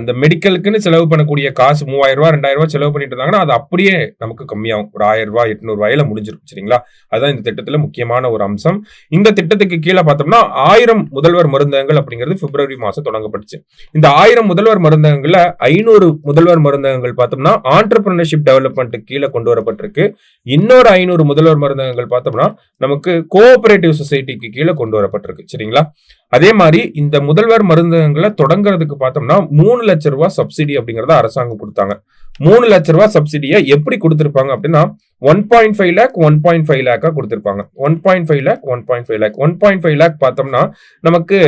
S1: இந்த மெடிக்கலுக்குன்னு செலவு பண்ணக்கூடிய காசு 3000 ரூபாய் 2000 ரூபாய் செலவு பண்ணிட்டு இருந்தாங்கன்னா அது அப்படியே நமக்கு கம்மியாகும். ஒரு 1000 ரூபாய் 800 ரூபாயில முடிஞ்சிடும். சரிங்களா? அதான் இந்த திட்டத்துல முக்கியமான ஒரு அம்சம். இந்த திட்டத்துக்கு கீழே பார்த்தோம்னா 1000 முதல்வர் மருந்தகங்கள் அப்படிங்கிறது பிப்ரவரி மாசம் தொடங்கப்பட்டுச்சு. இந்த 1000 முதல்வர் மருந்தகங்கள்ல 500 முதல்வர் மருந்தகங்கள் பார்த்தோம்னா ஆண்டர்பிரினர்ஷிப் டெவலப்மெண்ட் கீழே கொண்டு வரப்பட்டிருக்கு. இன்னொரு 500 முதல்வர் மருந்தகங்கள் பார்த்தோம்னா நமக்கு கோஆபரேட்டிவ் சொசைட்டிக்கு கீழே கொண்டு வரப்பட்டிருக்கு. சரிங்களா? அதே மாதிரி இந்த முதல்வர் மருந்தகங்களை தொடங்குறதுக்கு பார்த்தோம்னா 3 லட்சம் ரூபாய் சப்சிடி அப்படிங்கறத அரசாங்கம் கொடுத்தாங்க. 3 லட்சம் ரூபாய் சப்சிடியை எப்படி கொடுத்திருப்பாங்க அப்படின்னா 1.5 லேக் 1.5 லேக்கா கொடுத்திருப்பாங்க. 1.5 லேக் 1.5 லேக் 1.5 லேக் பார்த்தோம்னா நமக்கு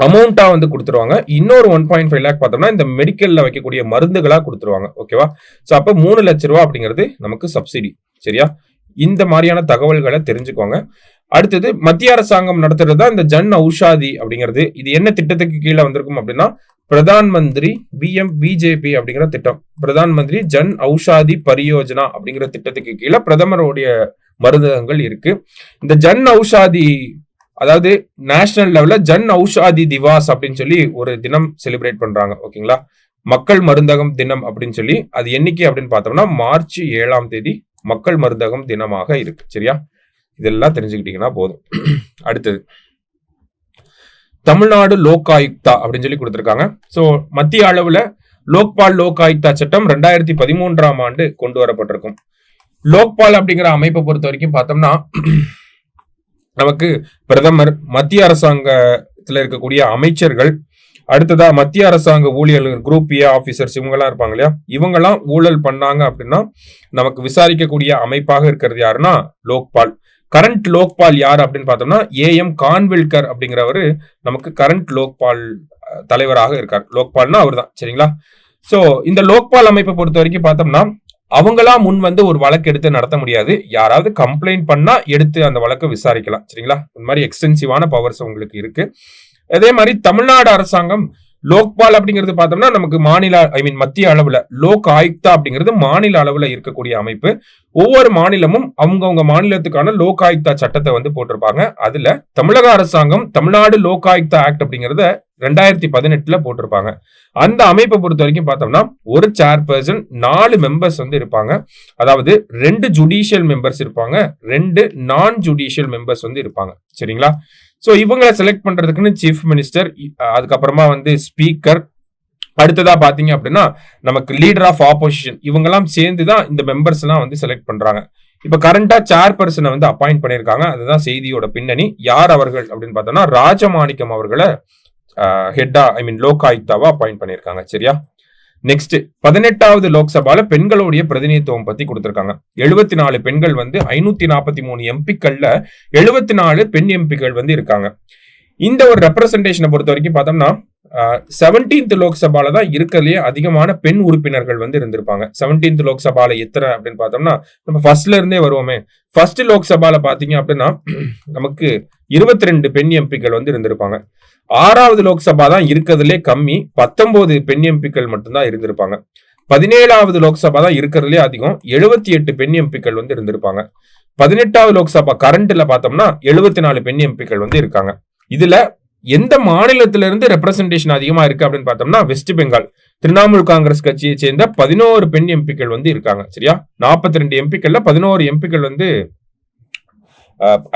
S1: அமௌண்டா வந்து கொடுத்துருவாங்க. இன்னொரு 1.5 லேக் பார்த்தோம்னா இந்த மெடிக்கல்ல வைக்கக்கூடிய மருந்துகளா கொடுத்துருவாங்க. ஓகேவா? சோ அப்ப 3 லட்சம் ரூபாய் அப்படிங்கிறது நமக்கு சப்சிடி. சரியா? இந்த மாதிரியான தகவல்களை தெரிஞ்சுக்கோங்க. அடுத்தது மத்திய அரசாங்கம் நடத்துறது தான் இந்த ஜன் ஔஷாதி அப்படிங்கிறது. இது என்ன திட்டத்துக்கு கீழே வந்திருக்கும் அப்படின்னா பிரதான் மந்திரி பிஜேபி அப்படிங்கிற திட்டம். பிரதான் மந்திரி ஜன் ஔஷாதி பரியோஜனா அப்படிங்கிற திட்டத்துக்கு கீழே பிரதமருடைய மருந்தகங்கள் இருக்கு. இந்த ஜன் ஔஷாதி அதாவது நேஷனல் லெவல்ல ஜன் ஔஷாதி திவாஸ் அப்படின்னு சொல்லி ஒரு தினம் செலிப்ரேட் பண்றாங்க. ஓகேங்களா? மக்கள் மருந்தகம் தினம் அப்படின்னு சொல்லி அது என்னைக்கு அப்படின்னு பார்த்தோம்னா மார்ச் 7ஆம் தேதி மக்கள் மருந்தகம் தினமாக இருக்கு. சரியா? இதெல்லாம் தெரிஞ்சுக்கிட்டீங்கன்னா போதும். அடுத்தது தமிழ்நாடு லோக் ஆயுக்தா அப்படின்னு சொல்லி கொடுத்திருக்காங்க. சோ மத்திய அளவுல லோக்பால் லோக் ஆயுக்தா சட்டம் 2013ஆம் ஆண்டு கொண்டு வரப்பட்டிருக்கும். லோக்பால் அப்படிங்கிற அமைப்பை பொறுத்த வரைக்கும் பார்த்தோம்னா நமக்கு பிரதமர், மத்திய அரசாங்கத்துல இருக்கக்கூடிய அமைச்சர்கள், அடுத்ததா மத்திய அரசாங்க ஊழியர்கள், குரூப் ஏ ஆபீசர்ஸ் இவங்கெல்லாம் இருப்பாங்க இல்லையா? இவங்கெல்லாம் ஊழல் பண்ணாங்க அப்படின்னா நமக்கு விசாரிக்கக்கூடிய அமைப்பாக இருக்கிறது யாருன்னா லோக்பால். கரண்ட் லோக்பால் யார் அப்படின்னு பார்த்தோம்னா ஏஎம் கான்வில்கர் அப்படிங்கிறவரு நமக்கு கரண்ட் லோக்பால் தலைவராக இருக்கார். லோக்பால்னா அவர் தான். சரிங்களா? சோ இந்த லோக்பால் அமைப்பை பொறுத்த வரைக்கும் பார்த்தோம்னா அவங்களா முன் வந்து ஒரு வழக்கு எடுத்து நடத்த முடியாது. யாராவது கம்ப்ளைண்ட் பண்ணா எடுத்து அந்த வழக்கை விசாரிக்கலாம். சரிங்களா? இந்த மாதிரி எக்ஸ்டென்சிவான பவர்ஸ் உங்களுக்கு இருக்கு. அதே மாதிரி தமிழ்நாடு அரசாங்கம் லோக்பால் அப்படிங்கிறது பார்த்தோம்னா நமக்கு மாநில மத்திய அளவுல, லோக் ஆயுக்தா அப்படிங்கிறது மாநில அளவுல இருக்கக்கூடிய அமைப்பு. ஒவ்வொரு மாநிலமும் அவங்கவுங்க மாநிலத்துக்கான லோக் ஆயுக்தா சட்டத்தை வந்து போட்டிருப்பாங்க. அதுல தமிழக அரசாங்கம் தமிழ்நாடு லோக் ஆயுக்தா ஆக்ட் அப்படிங்கறத 2018 போட்டிருப்பாங்க. அந்த அமைப்பை பொறுத்த வரைக்கும் பார்த்தோம்னா ஒரு சேர்பர்சன் 4 மெம்பர்ஸ் வந்து இருப்பாங்க. அதாவது 2 ஜுடிஷியல் மெம்பர்ஸ் இருப்பாங்க, 2 நான் ஜுடிஷியல் மெம்பர்ஸ் வந்து இருப்பாங்க. சரிங்களா? சோ இவங்களை செலக்ட் பண்றதுக்குன்னு சீஃப் மினிஸ்டர், அதுக்கப்புறமா வந்து ஸ்பீக்கர், அடுத்ததா பாத்தீங்க அப்படின்னா நமக்கு லீடர் ஆஃப் ஆப்போசிஷன், இவங்கெல்லாம் சேர்ந்துதான் இந்த மெம்பர்ஸ் எல்லாம் வந்து செலக்ட் பண்றாங்க. இப்ப கரண்டா சேர்பர்சனை வந்து அப்பாயிண்ட் பண்ணிருக்காங்க. அதுதான் செய்தியோட பின்னணி. யார் அவர்கள் அப்படின்னு பார்த்தோம்னா ராஜமாணிக்கம் அவர்களை ஹெட்டா லோக் ஆயுக்தாவா அப்பாயிண்ட் பண்ணிருக்காங்க. சரியா? நெக்ஸ்ட் 18வது லோக்சபால பெண்களுடைய பிரதிநிதித்துவம் பத்தி கொடுத்திருக்காங்க. 74 பெண்கள் வந்து 543 எம்பிக்கள்ல 74 பெண் எம்பிக்கள் வந்து இருக்காங்க. இந்த ஒரு ரெப்ரசன்டேஷனை பொறுத்த வரைக்கும் பார்த்தோம்னா 17th லோக்சபால தான் இருக்கிறதுலயே அதிகமான பெண் உறுப்பினர்கள் வந்து இருந்திருப்பாங்க. 17th லோக்சபால எத்தனை அப்படின்னு பார்த்தோம்னா நம்ம ஃபர்ஸ்ட்ல இருந்தே வருவோமே. ஃபர்ஸ்ட் லோக்சபால பாத்தீங்க அப்படின்னா நமக்கு 22 பெண் எம்பிக்கள் வந்து இருந்திருப்பாங்க. 6வது லோக்சபா தான் இருக்கிறதுலே கம்மி, 19 பெண் எம்பிக்கள் மட்டும்தான் இருந்திருப்பாங்க. 17வது லோக்சபா தான் இருக்கிறதுலே அதிகம், 78 பெண் எம்பிக்கள் வந்து இருந்திருப்பாங்க. 18வது லோக்சபா கரண்ட்ல பார்த்தோம்னா 74 பெண் எம்பிக்கள் வந்து இருக்காங்க. இதுல எந்த மாநிலத்தில இருந்து ரெப்ரசன்டேஷன் அதிகமா இருக்கு அப்படின்னு பார்த்தோம்னா வெஸ்ட் பெங்கால். திரிணாமுல் காங்கிரஸ் கட்சியை சேர்ந்த 11 பெண் எம்பிக்கள் வந்து இருக்காங்க. சரியா, 42 எம்பிக்கள்ல 11 எம்பிக்கள் வந்து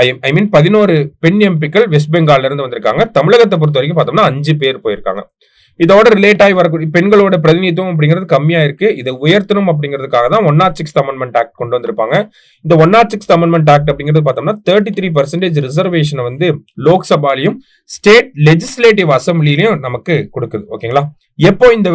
S1: 11 பெண் எம்பிக்கள் வெஸ்ட் பெங்கால்ல இருந்து வந்திருக்காங்க. தமிழகத்தை பொறுத்த வரைக்கும் பார்த்தோம்னா 5 பேர் போயிருக்காங்க. இதோட ரிலேட் ஆகி வரக்கூடிய பெண்களோட பிரதிநிதித்துவம் அப்படிங்கிறது கம்மியா இருக்கு. இதை உயர்த்தணும் அப்படிங்கிறதுக்காக தான் 106th அமெண்ட்மெண்ட் ஆக்ட் கொண்டு வந்திருப்பாங்க. இந்த 106th அமெண்ட்மெண்ட் ஆக்ட் அப்படிங்கிறது பார்த்தோம்னா 33% ரிசர்வேஷனை வந்து லோக்சபாலையும் ஸ்டேட் லெஜிஸ்லேட்டிவ் அசம்பிளிலையும் நமக்கு கொடுக்குது. ஓகேங்களா, எப்போ இந்த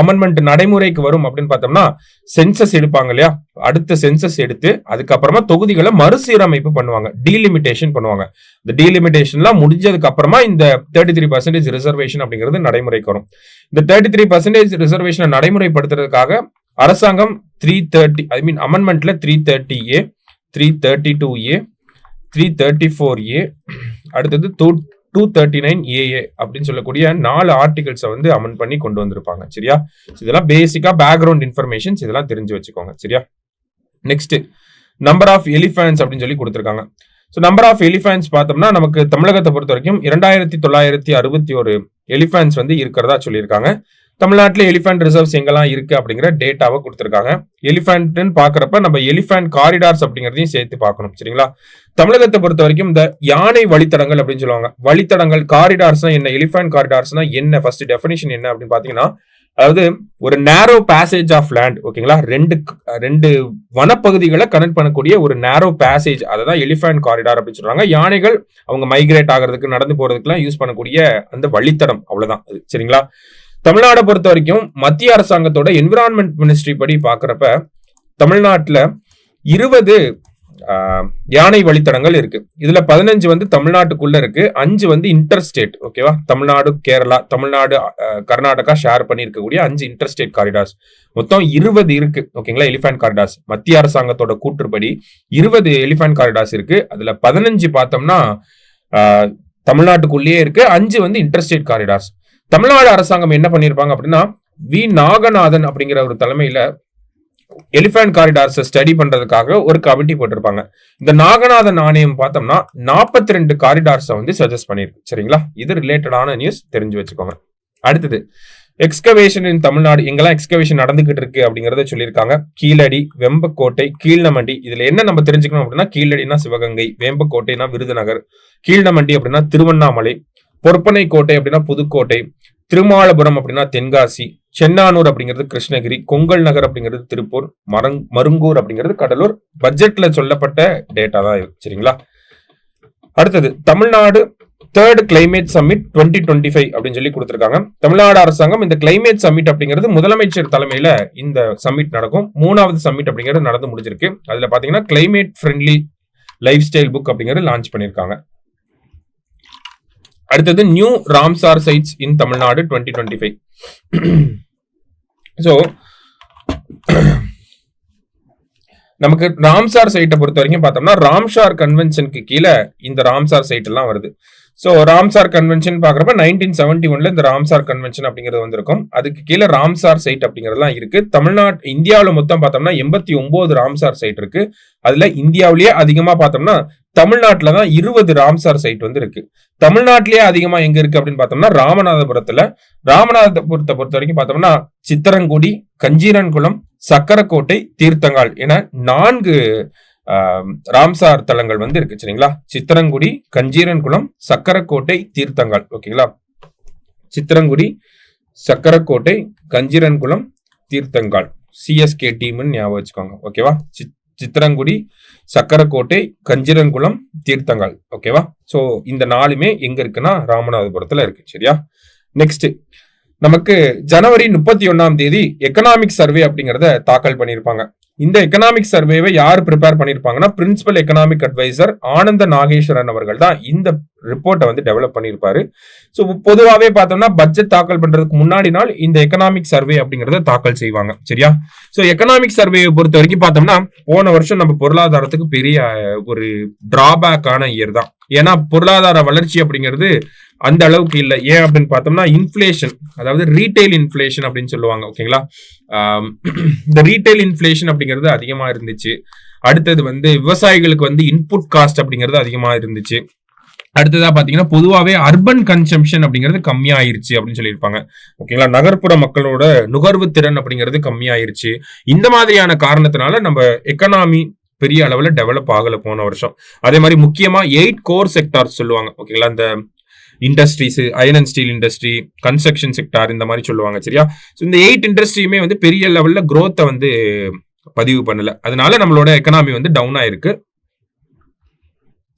S1: அமெண்ட்மெண்ட் நடைமுறைக்கு வரும் அப்படின்னு பார்த்தோம்னா சென்சஸ் எடுப்பாங்க இல்லையா, அடுத்த சென்சஸ் எடுத்து அதுக்கப்புறமா தொகுதிகளை மறுசீரமைப்பு பண்ணுவாங்க, டீலிமிட்டேஷன் பண்ணுவாங்க. இந்த டீலிமிட்டேஷன்லாம் முடிஞ்சதுக்கு அப்புறமா இந்த 33% ரிசர்வேஷன் அப்படிங்கிறது நடைமுறைக்கு வரும். இந்த 33% ரிசர்வேஷனை நடைமுறைப்படுத்துறதுக்காக அரசாங்கம் 330 அமெண்ட்மெண்ட்ல 330A, 332A, 334A, அடுத்தது 239AA அப்படின்னு சொல்லக்கூடிய 4 ஆர்டிகல்ஸை வந்து அமெண்ட் பண்ணி கொண்டு வந்திருப்பாங்க. சரியா, இதெல்லாம் பேசிக்கா பேக்ரவுண்ட் இன்ஃபர்மேஷன்ஸ், இதெல்லாம் தெரிஞ்சு வச்சுக்கோங்க. சரியா, நெக்ஸ்ட் நம்பர் ஆஃப் எலிஃபேண்ட்ஸ் அப்படின்னு சொல்லி கொடுத்துருக்காங்க. ஸோ நம்பர் ஆஃப் எலிஃபேண்ட்ஸ் பார்த்தோம்னா நமக்கு தமிழகத்தை பொறுத்த வரைக்கும் 2961 எலிஃபேண்ட்ஸ் வந்து இருக்கிறதா சொல்லியிருக்காங்க. தமிழ்நாட்டில் எலிஃபென்ட் ரிசர்வ்ஸ் எங்கெல்லாம் இருக்கு அப்படிங்கிற டேட்டாவை கொடுத்துருக்காங்க. எலிஃபென்ட்னு பாக்குறப்ப நம்ம எலிஃபென்ட் காரிடார்ஸ் அப்படிங்கிறதையும் சேர்த்து பார்க்கணும். சரிங்களா, தமிழகத்தை பொறுத்த வரைக்கும் இந்த யானை வழித்தடங்கள் அப்படின்னு சொல்லுவாங்க. வழித்தடங்கள் காரிடார்ஸ்னா என்ன, எலிஃபென்ட் காரிடார்ஸ்னா என்ன, ஃபர்ஸ்ட் டெஃபினிஷன் என்ன அப்படின்னு பாத்தீங்கன்னா, அதாவது ஒரு நேரோ பேசேஜ் ஆஃப் லேண்ட். ஓகேங்களா, ரெண்டு வனப்பகுதிகளை கனெக்ட் பண்ணக்கூடிய ஒரு நேரோ பேசேஜ், அதான் எலிஃபென்ட் காரிடார் அப்படின்னு சொல்றாங்க. யானைகள் அவங்க மைக்ரேட் ஆகிறதுக்கு, நடந்து போறதுக்குலாம் யூஸ் பண்ணக்கூடிய அந்த வழித்தடம், அவ்வளவுதான். சரிங்களா, தமிழ்நாடை பொறுத்த வரைக்கும் மத்திய அரசாங்கத்தோட என்விரான்மெண்ட் மினிஸ்ட்ரி படி பாக்குறப்ப தமிழ்நாட்டுல 20 யானை வழித்தடங்கள் இருக்கு. இதுல 15 வந்து தமிழ்நாட்டுக்குள்ள இருக்கு, 5 வந்து இன்டர் ஸ்டேட். ஓகேவா, தமிழ்நாடு கேரளா, தமிழ்நாடு கர்நாடகா ஷேர் பண்ணி இருக்கக்கூடிய 5 இன்டர் ஸ்டேட் காரிடார்ஸ், மொத்தம் 20 இருக்கு. ஓகேங்களா, எலிஃபென்ட் காரிடார்ஸ் மத்திய அரசாங்கத்தோட கூற்றுப்படி 20 எலிஃபென்ட் காரிடார்ஸ் இருக்கு. அதுல 15 பார்த்தோம்னா தமிழ்நாட்டுக்குள்ளேயே இருக்கு, 5 வந்து இன்டர் ஸ்டேட் காரிடார்ஸ். தமிழ்நாடு அரசாங்கம் என்ன பண்ணிருப்பாங்க அப்படின்னா, வி நாகநாதன் அப்படிங்கிற ஒரு தலைமையில எலிஃபென்ட் காரிடார்ஸ் ஸ்டடி பண்றதுக்காக ஒரு கமிட்டி போட்டிருப்பாங்க. இந்த நாகநாதன் ஆணையம் பார்த்தோம்னா 42 காரிடார்ஸை வந்து சஜஸ்ட் பண்ணிருக்கு. சரிங்களா, இது ரிலேட்டடான நியூஸ், தெரிஞ்சு வச்சுக்கோங்க. அடுத்தது எக்ஸ்கவேஷன் இன் தமிழ்நாடு, எங்கெல்லாம் எக்ஸ்கவேஷன் நடந்துகிட்டு இருக்கு அப்படிங்கறத சொல்லியிருக்காங்க. கீழடி, வெம்பக்கோட்டை, கீழ்நமண்டி. இதுல என்ன நம்ம தெரிஞ்சுக்கணும் அப்படின்னா, கீழடினா சிவகங்கை, வேம்பக்கோட்டைனா விருதுநகர், கீழ்நமண்டி அப்படின்னா திருவண்ணாமலை, பொற்பனை கோட்டை அப்படின்னா புதுக்கோட்டை, திருமாலபுரம் அப்படின்னா தென்காசி, சென்னானூர் அப்படிங்கிறது கிருஷ்ணகிரி, கொங்கல் நகர் அப்படிங்கிறது திருப்பூர், மருங்கூர் அப்படிங்கிறது கடலூர். பட்ஜெட்ல சொல்லப்பட்ட டேட்டா தான் இது. சரிங்களா, அடுத்தது தமிழ்நாடு 3rd கிளைமேட் சம்மிட் 2025 அப்படின்னு சொல்லி கொடுத்திருக்காங்க. தமிழ்நாடு அரசாங்கம் இந்த கிளைமேட் சம்மிட் அப்படிங்கிறது முதலமைச்சர் தலைமையில இந்த சம்மிட் நடக்கும். 3வது சம்மிட் அப்படிங்கிறது நடந்து முடிஞ்சிருக்கு. அதுல பாத்தீங்கன்னா climate friendly life style book அப்படிங்கிறது லான்ச் பண்ணிருக்காங்க. அடுத்தது நியூ ராம்சார் சைட்ஸ் இன் தமிழ்நாடு 2025. சோ நமக்கு ராம்சார் சைட்டை பொறுத்த வரைக்கும் பார்த்தோம்னா ராம்சார் கன்வென்ஷனுக்கு கீழே இந்த ராம்சார் சைட் எல்லாம் வருது. சோ ராம்சார் கன்வென்ஷன் பாக்குறப்ப 1971 இந்த ராம்சார் கன்வென்ஷன் அப்படிங்கிறது வந்திருக்கும். அதுக்கு கீழே ராம்சார் சைட் அப்படிங்கறதுலாம் இருக்கு. தமிழ்நாடு இந்தியாவில மொத்தம் பார்த்தோம்னா 89 ராம்சார் சைட் இருக்கு. அதுல இந்தியாவிலேயே அதிகமா பார்த்தோம்னா தமிழ்நாட்டுல தான் 20 ராம்சார் சைட் வந்து இருக்கு. தமிழ்நாட்டிலேயே அதிகமா எங்க இருக்கு அப்படின்னு பார்த்தோம்னா ராமநாதபுரத்துல. ராமநாதபுரத்தை பொறுத்த வரைக்கும் பார்த்தோம்னா சித்தரங்குடி, கஞ்சீரன்குளம், சக்கரக்கோட்டை, தீர்த்தங்கால் என 4 ராம்சார் தலங்கள் வந்து இருக்கு. சரிங்களா, சித்தரங்குடி, கஞ்சீரன்குளம், சக்கரக்கோட்டை, தீர்த்தங்கால். ஓகேங்களா, சித்தரங்குடி, சக்கரக்கோட்டை, கஞ்சீரன்குளம், தீர்த்தங்கால், சிஎஸ்கே டீம்னு ஞாபகம் வச்சுக்கோங்க. ஓகேவா, சித்திரங்குடி, சக்கரக்கோட்டை, கஞ்சிரங்குளம், தீர்த்தங்கால். ஓகேவா, சோ இந்த 4மே எங்க இருக்குன்னா ராமநாதபுரத்துல இருக்கு. சரியா, நெக்ஸ்ட் நமக்கு ஜனவரி 31ஆம் தேதி எக்கனாமிக் சர்வே அப்படிங்கறத தாக்கல் பண்ணிருப்பாங்க. இந்த எக்கனாமிக் சர்வேவை யார் ப்ரிப்பேர் பண்ணிருப்பாங்கன்னா பிரின்சிபல் எக்கனாமிக் அட்வைசர் ஆனந்த நாகேஸ்வரன் அவர்கள் தான் இந்த ரிப்போர்ட்டை வந்து டெவலப் பண்ணிருப்பாரு. சோ பொதுவாகவே பார்த்தோம்னா பட்ஜெட் தாக்கல் பண்றதுக்கு முன்னாடி நாள் இந்த எக்கனாமிக் சர்வே அப்படிங்கறத தாக்கல் செய்வாங்க. சரியா, சோ எக்கனாமிக் சர்வேயை பொறுத்த வரைக்கும் பார்த்தோம்னா போன வருஷம் நம்ம பொருளாதாரத்துக்கு பெரிய ஒரு டிராபேக்கான இயர் தான். ஏன்னா பொருளாதார வளர்ச்சி அப்படிங்கிறது அந்த அளவுக்கு இல்லை. ஏன் அப்படின்னு பார்த்தோம்னா இன்ஃபிளேஷன், அதாவது ரீட்டைல் இன்ஃபிளேஷன் அப்படின்னு சொல்லுவாங்க. ஓகேங்களா, இந்த ரீட்டைல் இன்ஃபிளேஷன் அப்படிங்கிறது அதிகமா இருந்துச்சு. அடுத்தது வந்து விவசாயிகளுக்கு வந்து இன்புட் காஸ்ட் அப்படிங்கிறது அதிகமா இருந்துச்சு. அடுத்ததா பாத்தீங்கன்னா பொதுவாவே அர்பன் கன்சம்ஷன் அப்படிங்கிறது கம்மியாயிருச்சு அப்படின்னு சொல்லியிருப்பாங்க. ஓகேங்களா, நகர்ப்புற மக்களோட நுகர்வு திறன் அப்படிங்கிறது கம்மியாயிருச்சு. இந்த மாதிரியான காரணத்தினால நம்ம எக்கனாமி பெரிய அளவுல டெவலப் ஆகல போன வருஷம். அதே மாதிரி முக்கியமா 8 கோர் செக்டார்ஸ் சொல்லுவாங்க. ஓகேங்களா, இந்த industries, iron and Steeles industry, construction sector, இந்த மாதிரி சொல்லுவாங்க. சரியா, இந்த 8 இண்டஸ்ட்ரியுமே வந்து பெரிய லெவல்ல growth வந்து பதிவு பண்ணல. அதனால நம்மளோட எக்கனாமி வந்து டவுன் ஆயிருக்கு.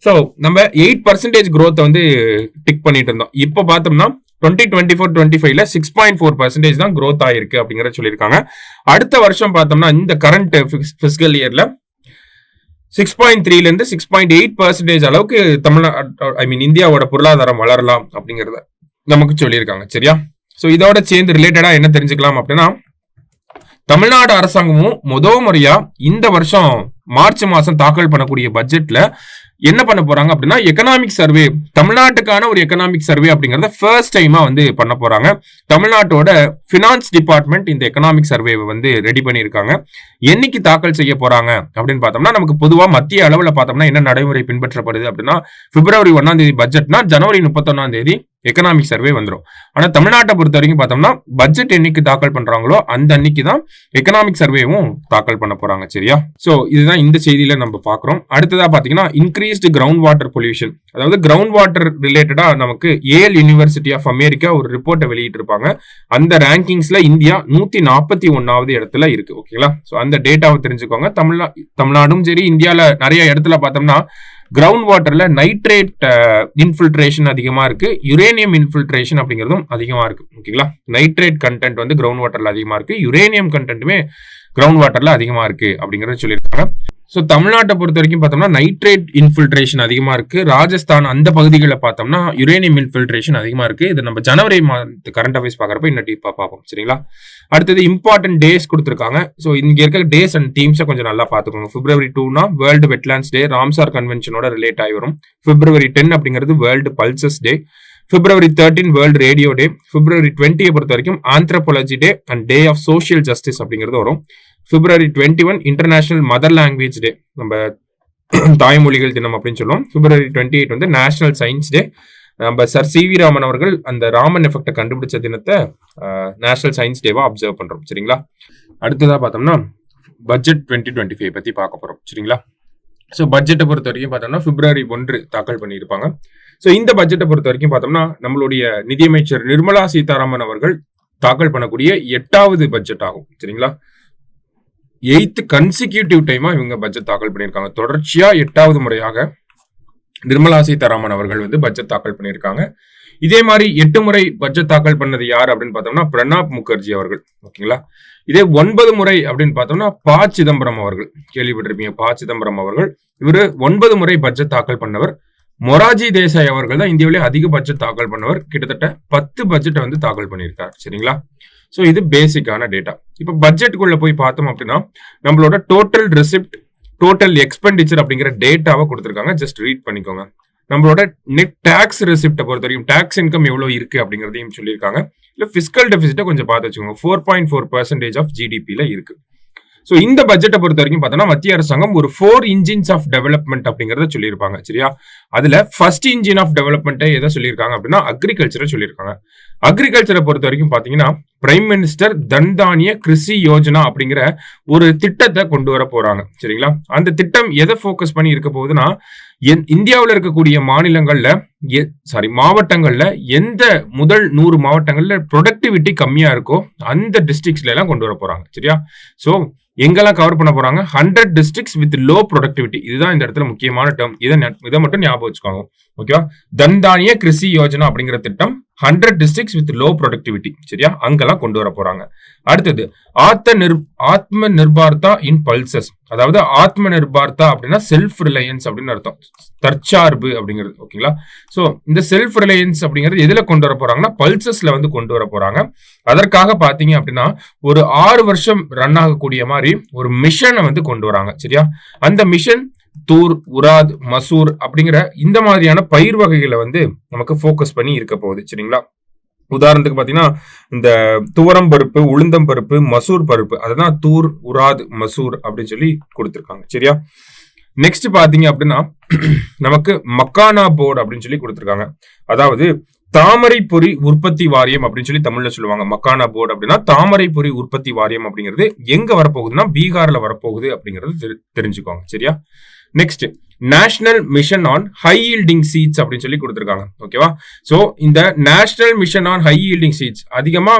S1: ஸோ நம்ம 8% growth வந்து டிக் பண்ணிட்டு இருந்தோம். இப்போ பார்த்தோம்னா 2024-25ல 6.4% தான் growth ஆயிருக்கு அப்படிங்கறத சொல்லியிருக்காங்க. அடுத்த வருஷம் பார்த்தோம்னா இந்த கரண்ட் பிசிக்கல் இயர்ல 6.3ல இருந்து 6.8% அளவுக்கு இந்தியாவோட பொருளாதாரம் வளரலாம் அப்படிங்கறத நமக்கு சொல்லியிருக்காங்க. சரியா, ஸோ இதோட சேர்ந்து ரிலேட்டடா என்ன தெரிஞ்சுக்கலாம் அப்படின்னா, தமிழ்நாடு அரசாங்கமும் முதல் முறையா இந்த வருஷம் மார்ச் மாசம் தாக்கல் பண்ணக்கூடிய பட்ஜெட்ல என்ன பண்ண போறாங்க அப்படின்னா, எக்கனாமிக் சர்வே, தமிழ்நாட்டுக்கான ஒரு எக்கனாமிக் சர்வே அப்படிங்கறத ஃபர்ஸ்ட் டைமா வந்து பண்ண போறாங்க. தமிழ்நாட்டோட பினான்ஸ் டிபார்ட்மெண்ட் இந்த எக்கனாமிக் சர்வேவை வந்து ரெடி பண்ணியிருக்காங்க. என்னைக்கு தாக்கல் செய்ய போறாங்க அப்படின்னு பார்த்தோம்னா, நமக்கு பொதுவா மத்திய அளவுல பார்த்தோம்னா என்ன நடைமுறை பின்பற்றப்படுது அப்படின்னா, பிப்ரவரி 1ஆம் தேதி பட்ஜெட்னா ஜனவரி 31ஆம் தேதி எக்கனாமிக் சர்வே வந்துடும். ஆனா தமிழ்நாட்டை பொறுத்த வரைக்கும் பார்த்தோம்னா பட்ஜெட் என்னைக்கு தாக்கல் பண்றாங்களோ அந்த அன்னைக்கு தான் எக்கனாமிக் சர்வேவும் தாக்கல் பண்ண போறாங்க. சரியா, சோ இதுதான் இந்த செய்தியில நம்ம பாக்குறோம். அடுத்ததா பாத்தீங்கன்னா இன்க்ரீஸ்டு கிரவுண்ட் வாட்டர் பொல்யூஷன், அதாவது கிரவுண்ட் வாட்டர் ரிலேட்டடா நமக்கு ஏல் யூனிவர்சிட்டி ஆஃப் அமெரிக்கா ஒரு ரிப்போர்ட்டை வெளியிட்டு இருப்பாங்க. அந்த ரேங்கிங்ஸ்ல இந்தியா 141வது இடத்துல இருக்கு. ஓகேங்களா, சோ அந்த டேட்டாவை தெரிஞ்சுக்கோங்க. தமிழ்நாடும் சரி, இந்தியால நிறைய இடத்துல பார்த்தோம்னா கிரவுண்ட் வாட்டர்ல நைட்ரேட் இன்ஃபில்ட்ரேஷன் அதிகமா இருக்கு, யுரேனியம் இன்ஃபில்ட்ரேஷன் அப்படிங்கிறதும் அதிகமா இருக்கு. ஓகேங்களா, நைட்ரேட் கண்டென்ட் வந்து கிரவுண்ட் வாட்டர்ல அதிகமா இருக்கு, யுரேனியம் கண்டென்ட்டுமே கிரவுண்ட் வாட்டர்ல அதிகமா இருக்கு அப்படிங்கறத சொல்லியிருக்காங்க. ஸோ தமிழ்நாட்டை பொறுத்த வரைக்கும் பார்த்தோம்னா நைட்ரேட் இன்ஃபில்ட்ரேஷன் அதிகமா இருக்கு. ராஜஸ்தான் அந்த பகுதிகளில் பார்த்தோம்னா யுரேனியம் இன்ஃபில்ட்ரேஷன் அதிகமா இருக்கு. இது நம்ம ஜனவரி மாதத்து கரண்ட் அஃபேர்ஸ் பார்க்குறப்ப இன்னும் டீப்பா பார்ப்போம். சரிங்களா, அடுத்தது இம்பார்ட்டன்ட் டேஸ் கொடுத்துருக்காங்க. ஸோ இங்க இருக்க டேஸ் அண்ட் டீம்ஸை கொஞ்சம் நல்லா பார்த்துக்கோங்க. பிப்ரவரி 2னா வேர்ல்டு வெட்லாண்ட்ஸ் டே, ராம்சார் கன்வென்ஷனோட ரிலேட் ஆகி வரும். பிப்ரவரி 10 அப்படிங்கிறது world pulses day. February 13 world radio day. February 20 பொறுத்த வரைக்கும் anthropology day and day of social justice அப்படிங்கிறது வரும். February 21 international mother language day, நம்ம தாய்மொழிகள் தினம் அப்படின்னு சொல்லுவோம். பிப்ரவரி 28 வந்து நேஷனல் சயின்ஸ் டே. நம்ம சர் சி வி ராமன் அவர்கள் அந்த ராமன் எஃபெக்டை கண்டுபிடிச்ச தினத்தை நேஷனல் சயின்ஸ் டேவா அப்சர்வ் பண்றோம். சரிங்களா, அடுத்ததா பார்த்தோம்னா பட்ஜெட் 2025 பத்தி பார்க்க போறோம். சரிங்களா, ஸோ பட்ஜெட்டை பொறுத்த வரைக்கும் பார்த்தோம்னா பிப்ரவரி 1 தாக்கல் பண்ணியிருப்பாங்க. ஸோ இந்த பட்ஜெட்டை பொறுத்த வரைக்கும் பார்த்தோம்னா நம்மளுடைய நிதியமைச்சர் நிர்மலா சீதாராமன் அவர்கள் தாக்கல் பண்ணக்கூடிய 8வது பட்ஜெட் ஆகும். சரிங்களா, 8th கன்சிக்யூட்டிவ் டைமா இவங்க பட்ஜெட் தாக்கல் பண்ணியிருக்காங்க. தொடர்ச்சியா 8வது முறையாக நிர்மலா சீதாராமன் அவர்கள் வந்து பட்ஜெட் தாக்கல் பண்ணியிருக்காங்க. இதே மாதிரி 8 முறை பட்ஜெட் தாக்கல் பண்ணது யார் அப்படின்னு பார்த்தோம்னா பிரணாப் முகர்ஜி அவர்கள். ஓகேங்களா, இதே 9 முறை அப்படின்னு பார்த்தோம்னா ப சிதம்பரம் அவர்கள், கேள்விப்பட்டிருப்பீங்க ப சிதம்பரம் அவர்கள். இவரு 9 முறை பட்ஜெட் தாக்கல் பண்ணவர். மொராஜி தேசாய் அவர்கள் தான் இந்தியாவிலே அதிக பட்ஜெட் தாக்கல் பண்ணவர். கிட்டத்தட்ட 10 பட்ஜெட்டை வந்து தாக்கல் பண்ணியிருக்கார். சரிங்களா, ஸோ இது பேசிக்கான டேட்டா. இப்போ பட்ஜெட்டுக்குள்ள போய் பார்த்தோம் அப்படின்னா நம்மளோட டோட்டல் ரெசிப்ட், டோட்டல் எக்ஸ்பெண்டிச்சர் அப்படிங்கிற டேட்டாவை கொடுத்துருக்காங்க. ஜஸ்ட் ரீட் பண்ணிக்கோங்க. நம்மளோட நெட் டாக்ஸ் ரெசிப்டை பொறுத்த வரைக்கும் டாக்ஸ் இன்கம் எவ்வளவு இருக்கு அப்படிங்கிறதையும் சொல்லியிருக்காங்க. இல்லை பிஸ்கல் டெபிசிட்டை கொஞ்சம் பார்த்து வச்சுக்கோங்க. 4.4% ஆஃப் ஜிடிபியில இருக்கு. ஸோ இந்த பட்ஜெட்டை பொறுத்த வரைக்கும் பார்த்தோம்னா மத்திய அரசாங்கம் ஒரு 4 இன்ஜின்ஸ் ஆஃப் டெவலப்மெண்ட் அப்படிங்கிறத சொல்லியிருப்பாங்க. சரியா, அதுல ஃபர்ஸ்ட் இன்ஜின் ஆஃப் டெவலப்மெண்ட்டை எதை சொல்லியிருக்காங்க அப்படின்னா அக்ரிகல்ச்சரை சொல்லியிருக்காங்க. அக்ரிகல்ச்சரை பொறுத்த வரைக்கும் பாத்தீங்கன்னா பிரைம் மினிஸ்டர் தன் தானிய கிருஷி யோஜனா அப்படிங்கிற ஒரு திட்டத்தை கொண்டு வர போறாங்க. சரிங்களா, அந்த திட்டம் எதை போக்கஸ் பண்ணி இருக்க போகுதுன்னா இந்தியாவில் இருக்கக்கூடிய மாவட்டங்கள்ல எந்த முதல் 100 மாவட்டங்கள்ல ப்ரொடக்டிவிட்டி கம்மியா இருக்கோ அந்த டிஸ்ட்ரிக்ட்ஸ்ல எல்லாம் கொண்டு வர போறாங்க. சரியா, சோ எங்கெல்லாம் கவர் பண்ண போறாங்க? 100 districts with low productivity. இதுதான் இந்த இடத்துல முக்கியமான டேர்ம். இதை மட்டும் ஞாபகம் வச்சுக்கோங்க. ஓகேவா, தன் தானிய கிருஷி யோஜனா அப்படிங்கிற திட்டம் 100 districts with low productivity. சரியா, அங்கெல்லாம் கொண்டு வர போறாங்க. அடுத்தது ஆத்ம நிர்பார்த்தா இன் பல்சஸ், அதாவது ஆத்ம நிர்பார்த்தா அப்படின்னா செல்ஃப் ரிலையன்ஸ் அப்படின்னு அர்த்தம், தற்சார்பு அப்படிங்கிறது. ஓகேங்களா, சோ இந்த செல்ஃப் ரிலையன்ஸ் அப்படிங்கிறது எதுல கொண்டு வர போறாங்கன்னா பல்சஸ்ல வந்து கொண்டு வர போறாங்க. அதற்காக பாத்தீங்க அப்படின்னா ஒரு 6 வருஷம் ரன் ஆகக்கூடிய மாதிரி ஒரு மிஷனை வந்து கொண்டு வராங்க. சரியா, அந்த மிஷன் தூர், உராத், மசூர் அப்படிங்கிற இந்த மாதிரியான பயிர் வகைகளை வந்து நமக்கு போக்கஸ் பண்ணி இருக்க போகுது. சரிங்களா, உதாரணத்துக்கு பாத்தீங்கன்னா இந்த துவரம் பருப்பு, உளுந்தம் பருப்பு, மசூர் பருப்பு, அதுதான் தூர், உராத், மசூர் அப்படின்னு சொல்லி கொடுத்திருக்காங்க. சரியா, நெக்ஸ்ட் பாத்தீங்க அப்படின்னா நமக்கு மக்கானா போர்டு அப்படின்னு சொல்லி கொடுத்திருக்காங்க. அதாவது தாமரை பொறி உற்பத்தி வாரியம் அப்படின்னு சொல்லி தமிழ்ல சொல்லுவாங்க. மக்கானா போர்டு அப்படின்னா தாமரை பொறி உற்பத்தி வாரியம் அப்படிங்கிறது எங்க வரப்போகுதுன்னா பீகார்ல வரப்போகுது அப்படிங்கிறது தெரிஞ்சுக்கோங்க. சரியா? Next national mission on high yielding seeds அப்படின்னு சொல்லி கொடுத்திருக்காங்க. ஓகேவா? சோ இந்த national mission on high yielding seeds அதிகமா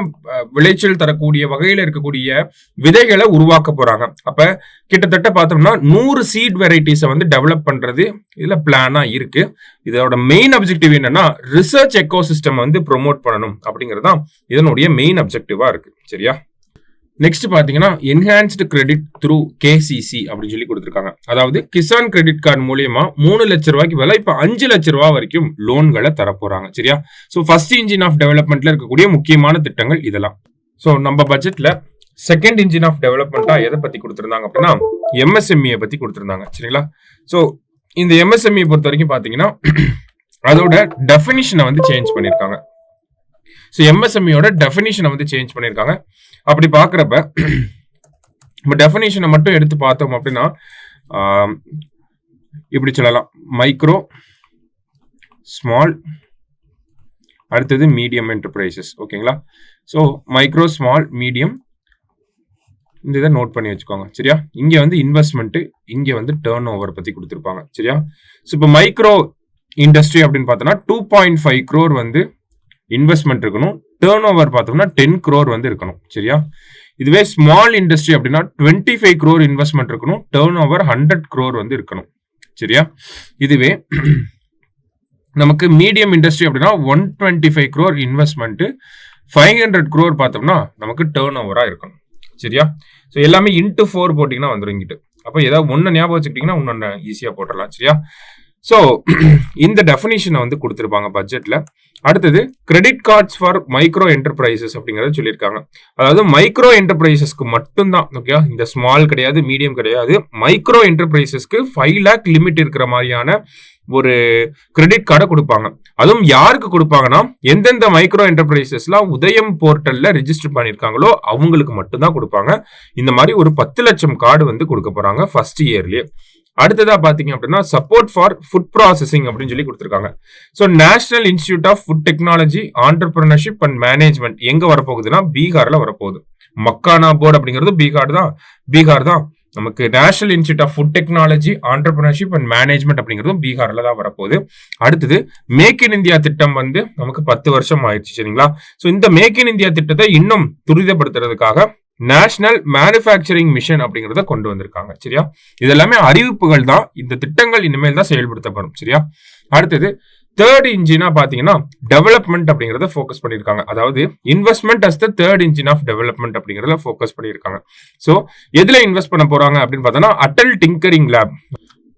S1: விளைச்சல் தரக்கூடிய வகையில இருக்கக்கூடிய விதைகளை உருவாக்க போறாங்க. அப்ப கிட்டத்தட்ட பார்த்தோம்னா 100 சீட் வெரைட்டிஸை வந்து டெவலப் பண்றது இதுல பிளானா இருக்கு. இதோட மெயின் அப்ஜெக்டிவ் என்னன்னா ரிசர்ச் எக்கோசிஸ்டம் வந்து ப்ரொமோட் பண்ணணும் அப்படிங்கறதுதான் இதனுடைய மெயின் அப்ஜெக்டிவா இருக்கு. சரியா? நெக்ஸ்ட் பாத்தீங்கன்னா என்ஹான்ஸ்டு கிரெடிட் த்ரூ கேசிசி அப்படின்னு சொல்லி கொடுத்திருக்காங்க. அதாவது கிசான் கிரெடிட் கார்டு மூலியமா 3 லட்சம் ரூபாய்க்கு விலை இப்ப 5 லட்சம் ரூபாய் வரைக்கும் லோன்களை தரப்போறாங்க. சரியா? சோ ஃபர்ஸ்ட் இன்ஜின் ஆஃப் டெவலப்மெண்ட்ல இருக்கக்கூடிய முக்கியமான திட்டங்கள் இதெல்லாம். சோ நம்ம பட்ஜெட்ல செகண்ட் இன்ஜின் ஆஃப் டெவலப்மெண்டா எதை பத்தி கொடுத்திருந்தாங்க அப்படின்னா எம்எஸ்எம்இ பத்தி கொடுத்திருந்தாங்க. சரிங்களா? சோ இந்த எம்எஸ்எம்இ பொறுத்த வரைக்கும் பாத்தீங்கன்னா அதோட டெஃபினிஷனை வந்து சேஞ்ச் பண்ணிருக்காங்க. ஸோ எம்எஸ்எம்இயோட டெஃபினிஷனை வந்து சேஞ்ச் பண்ணியிருக்காங்க. அப்படி பார்க்குறப்ப நம்ம டெஃபினிஷனை மட்டும் எடுத்து பார்த்தோம் அப்படின்னா இப்படி சொல்லலாம். மைக்ரோ, ஸ்மால், அடுத்தது மீடியம் என்டர்பிரைசஸ். ஓகேங்களா? ஸோ மைக்ரோ, ஸ்மால், மீடியம் இந்த இதை நோட் பண்ணி வச்சுக்கோங்க. சரியா? இங்க வந்து இன்வெஸ்ட்மெண்ட், இங்க வந்து டேர்ன் ஓவர் பத்தி கொடுத்துருப்பாங்க. சரியா? ஸோ இப்போ மைக்ரோ இண்டஸ்ட்ரி அப்படின்னு பார்த்தோம்னா 2.5 crore வந்து இன்வெஸ்ட்மெண்ட் இருக்கணும். டேர்ன் ஓவர் பார்த்தோம்னா 10 crore வந்து இருக்கணும். சரியா? இதுவே ஸ்மால் இண்டஸ்ட்ரி அப்படின்னா 25 crore இன்வெஸ்ட்மெண்ட் இருக்கணும். டேர்ன் ஓவர் 100 crore வந்து இருக்கணும். சரியா? இதுவே நமக்கு மீடியம் இண்டஸ்ட்ரி அப்படின்னா 125 crore இன்வெஸ்ட்மெண்ட் 500 crore பார்த்தோம்னா நமக்கு டேர்ன் ஓவரா இருக்கணும். சரியா? ஸோ எல்லாமே இன்ட்டு 4 போட்டீங்கன்னா வந்துடும் இங்கிட்டு. அப்போ ஏதாவது ஒன்னு ஞாபகம் வச்சுக்கிட்டீங்கன்னா இன்னொன்னு ஈஸியா போட்டுடலாம். சரியா? ஸோ இந்த டெஃபினிஷனை வந்து கொடுத்துருப்பாங்க பட்ஜெட்ல. அடுத்தது credit cards for micro enterprises அப்படிங்கறத சொல்லியிருக்காங்க. அதாவது மைக்ரோ என்டர்பிரைசஸ்க்கு மட்டும்தான். ஓகே, இந்த ஸ்மால் கிடையாது, மீடியம் கிடையாது. மைக்ரோ என்டர்பிரைசஸ்க்கு 5 lakh லிமிட் இருக்கிற மாதிரியான ஒரு கிரெடிட் கார்டை கொடுப்பாங்க. அதுவும் யாருக்கு கொடுப்பாங்கன்னா எந்தெந்த மைக்ரோ என்டர்பிரைசஸ்லாம் உதயம் போர்ட்டல்ல ரிஜிஸ்டர் பண்ணிருக்காங்களோ அவங்களுக்கு மட்டும்தான் கொடுப்பாங்க. இந்த மாதிரி ஒரு 10 லட்சம் கார்டு வந்து கொடுக்க போறாங்க ஃபர்ஸ்ட் இயர்லயே. அடுத்ததா பாத்தீங்க அப்படின்னா சப்போர்ட் ஃபார் ஃபுட் ப்ராசஸிங் அப்படின்னு சொல்லி கொடுத்திருக்காங்க. So national institute of food technology entrepreneurship and management எங்க வரப்போகுதுன்னா பீகார்ல வரப்போகுது. மக்கானா போர்டு அப்படிங்கிறது பீகார் தான். நமக்கு national institute of food technology entrepreneurship and management அப்படிங்கிறதும் பீகார்ல தான் வரப்போகுது. அடுத்தது மேக் இன் இந்தியா திட்டம் வந்து நமக்கு 10 வருஷம் ஆயிடுச்சு. சரிங்களா? ஸோ இந்த மேக் இன் இந்தியா திட்டத்தை இன்னும் துரிதப்படுத்துறதுக்காக நேஷனல் மேனுஃபேக்சரிங் மிஷன் அப்படிங்கறத கொண்டு வந்திருக்காங்க. சரியா? இதெல்லாமே அறிவிப்புகள் தான். இந்த திட்டங்கள் இனிமேல் தான் செயல்படுத்தப்படும். சரியா? அடுத்தது தேர்ட் இன்ஜினா பாத்தீங்கன்னா டெவலப்மெண்ட் அப்படிங்கறத ஃபோக்கஸ் பண்ணிருக்காங்க. அதாவது investment as the third engine of development அப்படிங்கறத ஃபோக்கஸ் பண்ணிருக்காங்க. சோ எதுல இன்வெஸ்ட் பண்ண போறாங்க அப்படின்னு பார்த்தோம்னா அட்டல் டிங்கரிங் லேப்.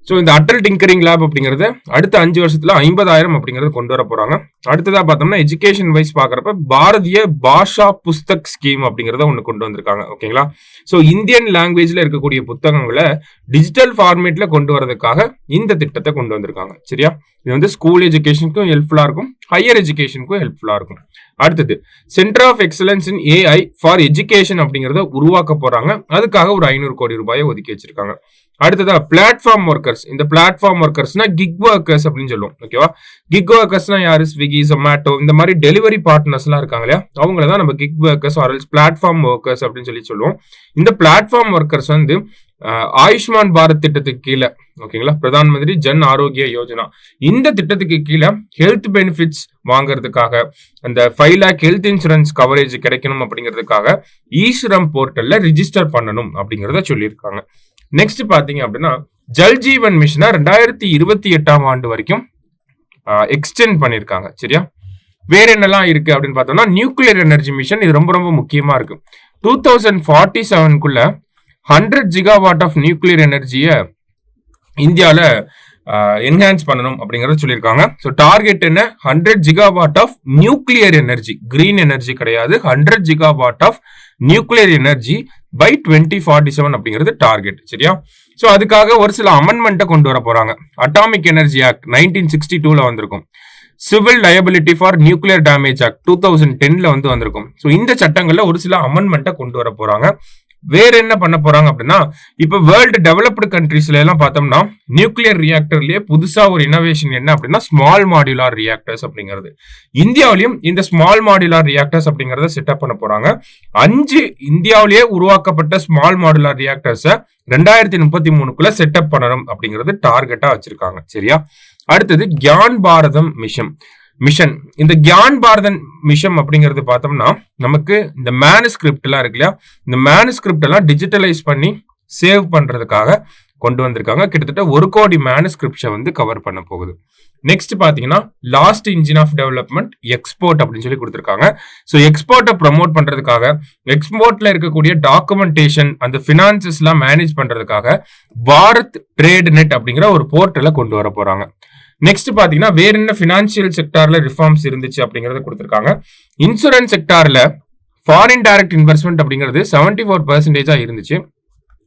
S1: ஸோ இந்த அட்டல் டிங்கரிங் லேப் அப்படிங்கறது அடுத்த 5 வருஷத்துல 50,000 அப்படிங்கறது கொண்டு வர போறாங்க. அடுத்ததா பார்த்தோம்னா எஜுகேஷன் வைஸ் பாக்குறப்ப பாரதிய பாஷா புஸ்தக் ஸ்கீம் அப்படிங்கறத ஒண்ணு கொண்டு வந்திருக்காங்க. ஓகேங்களா? ஸோ இந்தியன் லாங்குவேஜ்ல இருக்கக்கூடிய புத்தகங்களை டிஜிட்டல் ஃபார்மேட்ல கொண்டு வரதுக்காக இந்த திட்டத்தை கொண்டு வந்திருக்காங்க. சரியா? இது வந்து ஸ்கூல் எஜுகேஷனுக்கும் ஹெல்ப்ஃபுல்லா இருக்கும், ஹையர் எஜுகேஷனுக்கும் ஹெல்ப்ஃபுல்லா இருக்கும். அடுத்தது centre of excellence in AI for education அப்படிங்கறத உருவாக்க போறாங்க. அதுக்காக ஒரு 500 கோடி ரூபாயை ஒதுக்கி வச்சிருக்காங்க. அடுத்ததா பிளாட்ஃபார்ம் ஒர்க்கர்ஸ். இந்த பிளாட்ஃபார்ம் ஒர்க்கர்ஸ்னா கிக் ஒர்க்கர்ஸ் அப்படின்னு சொல்லுவோம். ஓகேவா? கிக் ஒர்க்கர்ஸ்னா யாரு? ஸ்விக்கி, ஜொமேட்டோ இந்த மாதிரி டெலிவரி பார்ட்னர்ஸ் எல்லாம் இருக்காங்க இல்லையா, அவங்கள தான் நம்ம kick workers R platform workers அப்படின்னு சொல்லி சொல்லுவோம். இந்த பிளாட்ஃபார்ம் ஒர்க்கர்ஸ் வந்து ஆயுஷ்மான் பாரத் திட்டத்துக்கு கீழே, ஓகேங்களா, பிரதான் மந்திரி ஜன் ஆரோக்கிய யோஜனா இந்த திட்டத்துக்கு கீழே ஹெல்த் பெனிஃபிட்ஸ் வாங்குறதுக்காக அந்த 5 lakh ஹெல்த் இன்சூரன்ஸ் கவரேஜ் கிடைக்கணும் அப்படிங்கிறதுக்காக ஈஸ்ரம் போர்ட்டல்ல ரிஜிஸ்டர் பண்ணணும் அப்படிங்கறத சொல்லியிருக்காங்க. நெக்ஸ்ட் பாத்தீங்க அப்படின்னா ஜல்ஜீவன் மிஷனை 2028ஆம் ஆண்டு வரைக்கும் எக்ஸ்டெண்ட் பண்ணிருக்காங்க. சரியா? வேற என்னெல்லாம் இருக்கு அப்படின்னு பார்த்தோம்னா நியூக்ளியர் எனர்ஜி மிஷன். இது ரொம்ப ரொம்ப முக்கியமா இருக்கு. 2047க்குள்ள 100 gigawatt ஆஃப் நியூக்ளியர் எனர்ஜியை இந்தியால என்ஹான்ஸ் பண்ணணும் அப்படிங்கறத சொல்லியிருக்காங்க. ஸோ டார்கெட் என்ன? 100 gigawatt of nuclear energy, green energy கிடையாது, 100 gigawatt of nuclear energy by 2047 அப்படிங்கிறது டார்கெட். சரியா? ஸோ அதுக்காக ஒரு சில அமெண்ட்மெண்ட்டை கொண்டு வர போறாங்க. அட்டாமிக் எனர்ஜி ஆக்ட் 1962ல வந்திருக்கும். Civil liability for nuclear damage act 2010ல வந்து வந்திருக்கும். ஸோ இந்த சட்டங்கள்ல ஒரு சில அமெண்ட்மெண்ட்டை கொண்டு வர போறாங்க. வேற என்ன பண்ண போறாங்க அப்படின்னா, இப்ப வேர்ல்டு டெவலப்டு கண்ட்ரீஸ்ல எல்லாம் பார்த்தோம்னா நியூக்ளியர் ரியாக்டர்லயே புதுசா ஒரு இனோவேஷன் என்ன அப்படின்னா ஸ்மால் மாடுலார் ரியாக்டர்ஸ் அப்படிங்கிறது. இந்தியாவிலையும் இந்த ஸ்மால் மாடுலார் ரியாக்டர்ஸ் அப்படிங்கறத செட்டப் பண்ண போறாங்க. 5 இந்தியாவிலேயே உருவாக்கப்பட்ட ஸ்மால் மாடுலார் ரியாக்டர்ஸை 2033க்குள்ள செட்டப் பண்ணணும் அப்படிங்கிறது டார்கெட்டா வச்சிருக்காங்க. சரியா? அடுத்தது கியான் பாரதம் மிஷன். இந்த கியான் பாரதன் மிஷன் அப்படிங்கிறது பார்த்தோம்னா நமக்கு இந்த மேனுஸ்கிரிப்ட் எல்லாம் இருக்கு இல்லையா, இந்த மேனுஸ்கிரிப்ட் எல்லாம் டிஜிட்டலைஸ் பண்ணி சேவ் பண்றதுக்காக கொண்டு வந்திருக்காங்க. கிட்டத்தட்ட 1 கோடி மேனுஸ்கிரிப்ட்ஸை வந்து கவர் பண்ண போகுது. நெக்ஸ்ட் பாத்தீங்கன்னா last engine of development export அப்படின்னு சொல்லி கொடுத்திருக்காங்க. ஸோ எக்ஸ்போர்ட்டை ப்ரமோட் பண்றதுக்காக எக்ஸ்போர்ட்ல இருக்கக்கூடிய டாக்குமெண்டேஷன் அந்த பினான்சஸ் எல்லாம் மேனேஜ் பண்றதுக்காக பாரத் ட்ரேட் நெட் அப்படிங்கிற ஒரு போர்ட்டலை கொண்டு வர போறாங்க. நெக்ஸ்ட் பாத்தீங்கன்னா வேற என்ன பினான்சியல் செக்டார்ல ரிஃபார்ம்ஸ் இருந்துச்சு அப்படிங்கறத கொடுத்திருக்காங்க. இன்சூரன்ஸ் செக்டார்ல ஃபாரின் டைரக்ட் இன்வெஸ்ட்மெண்ட் அப்படிங்கிறது 74% இருந்துச்சு.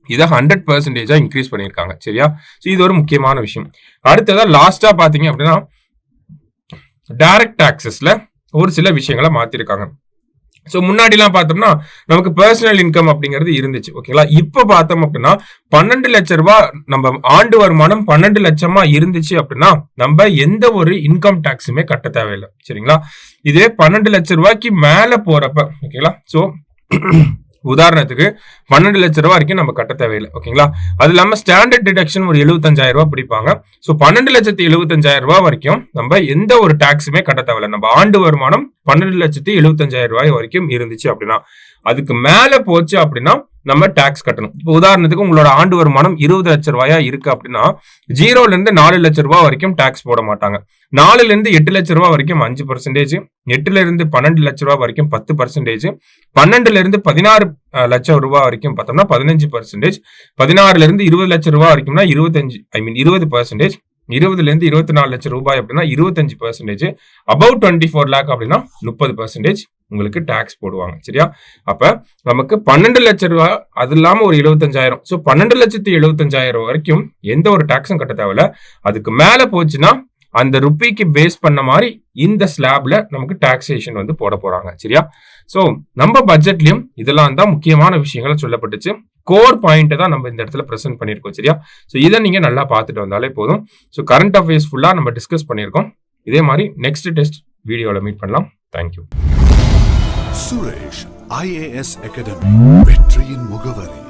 S1: இதை 100% இன்க்ரீஸ் பண்ணியிருக்காங்க. சரியா? இது ஒரு முக்கியமான விஷயம். அடுத்ததா லாஸ்டா பாத்தீங்க அப்படின்னா டைரக்ட் டாக்ஸஸ்ல ஒரு சில விஷயங்களை மாத்திருக்காங்க. ஸோ முன்னாடி எல்லாம் பார்த்தோம்னா நமக்கு பர்சனல் இன்கம் அப்படிங்கிறது இருந்துச்சு. ஓகேங்களா? இப்ப பார்த்தோம் அப்படின்னா 12 லட்சம் ரூபாய் நம்ம ஆண்டு வருமானம் 12 லட்சமா இருந்துச்சு அப்படின்னா நம்ம எந்த ஒரு இன்கம் டாக்ஸுமே கட்ட தேவையில்லை. சரிங்களா? இதே 12 லட்சம் ரூபாய்க்கு மேல போறப்ப ஓகேங்களா, ஸோ உதாரணத்துக்கு 12 லட்சம் ரூபாய் வரைக்கும் நம்ம கட்ட தேவையில்லை. ஓகேங்களா? அது இல்லாம ஸ்டாண்டர்ட் டிடக்ஷன் ஒரு 75,000 ரூபாய் பிடிப்பாங்க. ஸோ 12,75,000 ரூபாய் வரைக்கும் நம்ம எந்த ஒரு டாக்ஸுமே கட்ட தேவையில்லை. நம்ம ஆண்டு வருமானம் 12,75,000 ரூபாய் வரைக்கும் இருந்துச்சு அப்படின்னா, அதுக்கு மேல போச்சு அப்படின்னா நம்ம டாக்ஸ் கட்டணும். இப்போ உதாரணத்துக்கு உங்களோட ஆண்டு வருமானம் 20 லட்சம் ரூபாயா இருக்கு அப்படின்னா 0ல இருந்து 4 லட்சம் ரூபாய் வரைக்கும் டாக்ஸ் போட மாட்டாங்க. 4ல இருந்து 8 லட்சம் ரூபாய் வரைக்கும் 5%, 8ல இருந்து 12 லட்சம் ரூபாய் வரைக்கும் 10%, 12ல இருந்து 16 லட்சம் ரூபாய் வரைக்கும் பார்த்தோம்னா 15%, 16ல இருந்து 20 லட்சம் ரூபாய் வரைக்கும்னா 20%, 20ல இருந்து 24 லட்சம் ரூபாய் அப்படின்னா 25%, அபவ் 24 லேக் அப்படின்னா 30% உங்களுக்கு டாக்ஸ் போடுவாங்க. சரியா? அப்ப நமக்கு 12 லட்சம் ரூபாய் அது இல்லாம ஒரு 75,000, ஸோ 12,75,000 வரைக்கும் எந்த ஒரு டாக்ஸும் கட்ட தேவையில்ல. அதுக்கு மேல போச்சுன்னா அந்த ருப்பிக்கு பேஸ் பண்ண மாதிரி இந்த ஸ்லாப்ல நமக்கு டாக்ஸேஷன் வந்து போட போறாங்க. சரியா? ஸோ நம்ம பட்ஜெட்லயும் இதெல்லாம் தான் முக்கியமான விஷயங்கள் சொல்லப்பட்டுச்சு. கோர் பாயிண்ட் தான் நம்ம இந்த இடத்துல பிரசன்ட் பண்ணியிருக்கோம். சரியா? ஸோ இதை நீங்க நல்லா பார்த்துட்டு வந்தாலே போதும். ஸோ கரண்ட் அஃபேர்ஸ் ஃபுல்லா நம்ம டிஸ்கஸ் பண்ணியிருக்கோம். இதே மாதிரி நெக்ஸ்ட் டெஸ்ட் வீடியோல மீட் பண்ணலாம். தேங்க்யூ.
S2: சுரேஷ் IAS அகாடமி, வெற்றியின் முகவரி.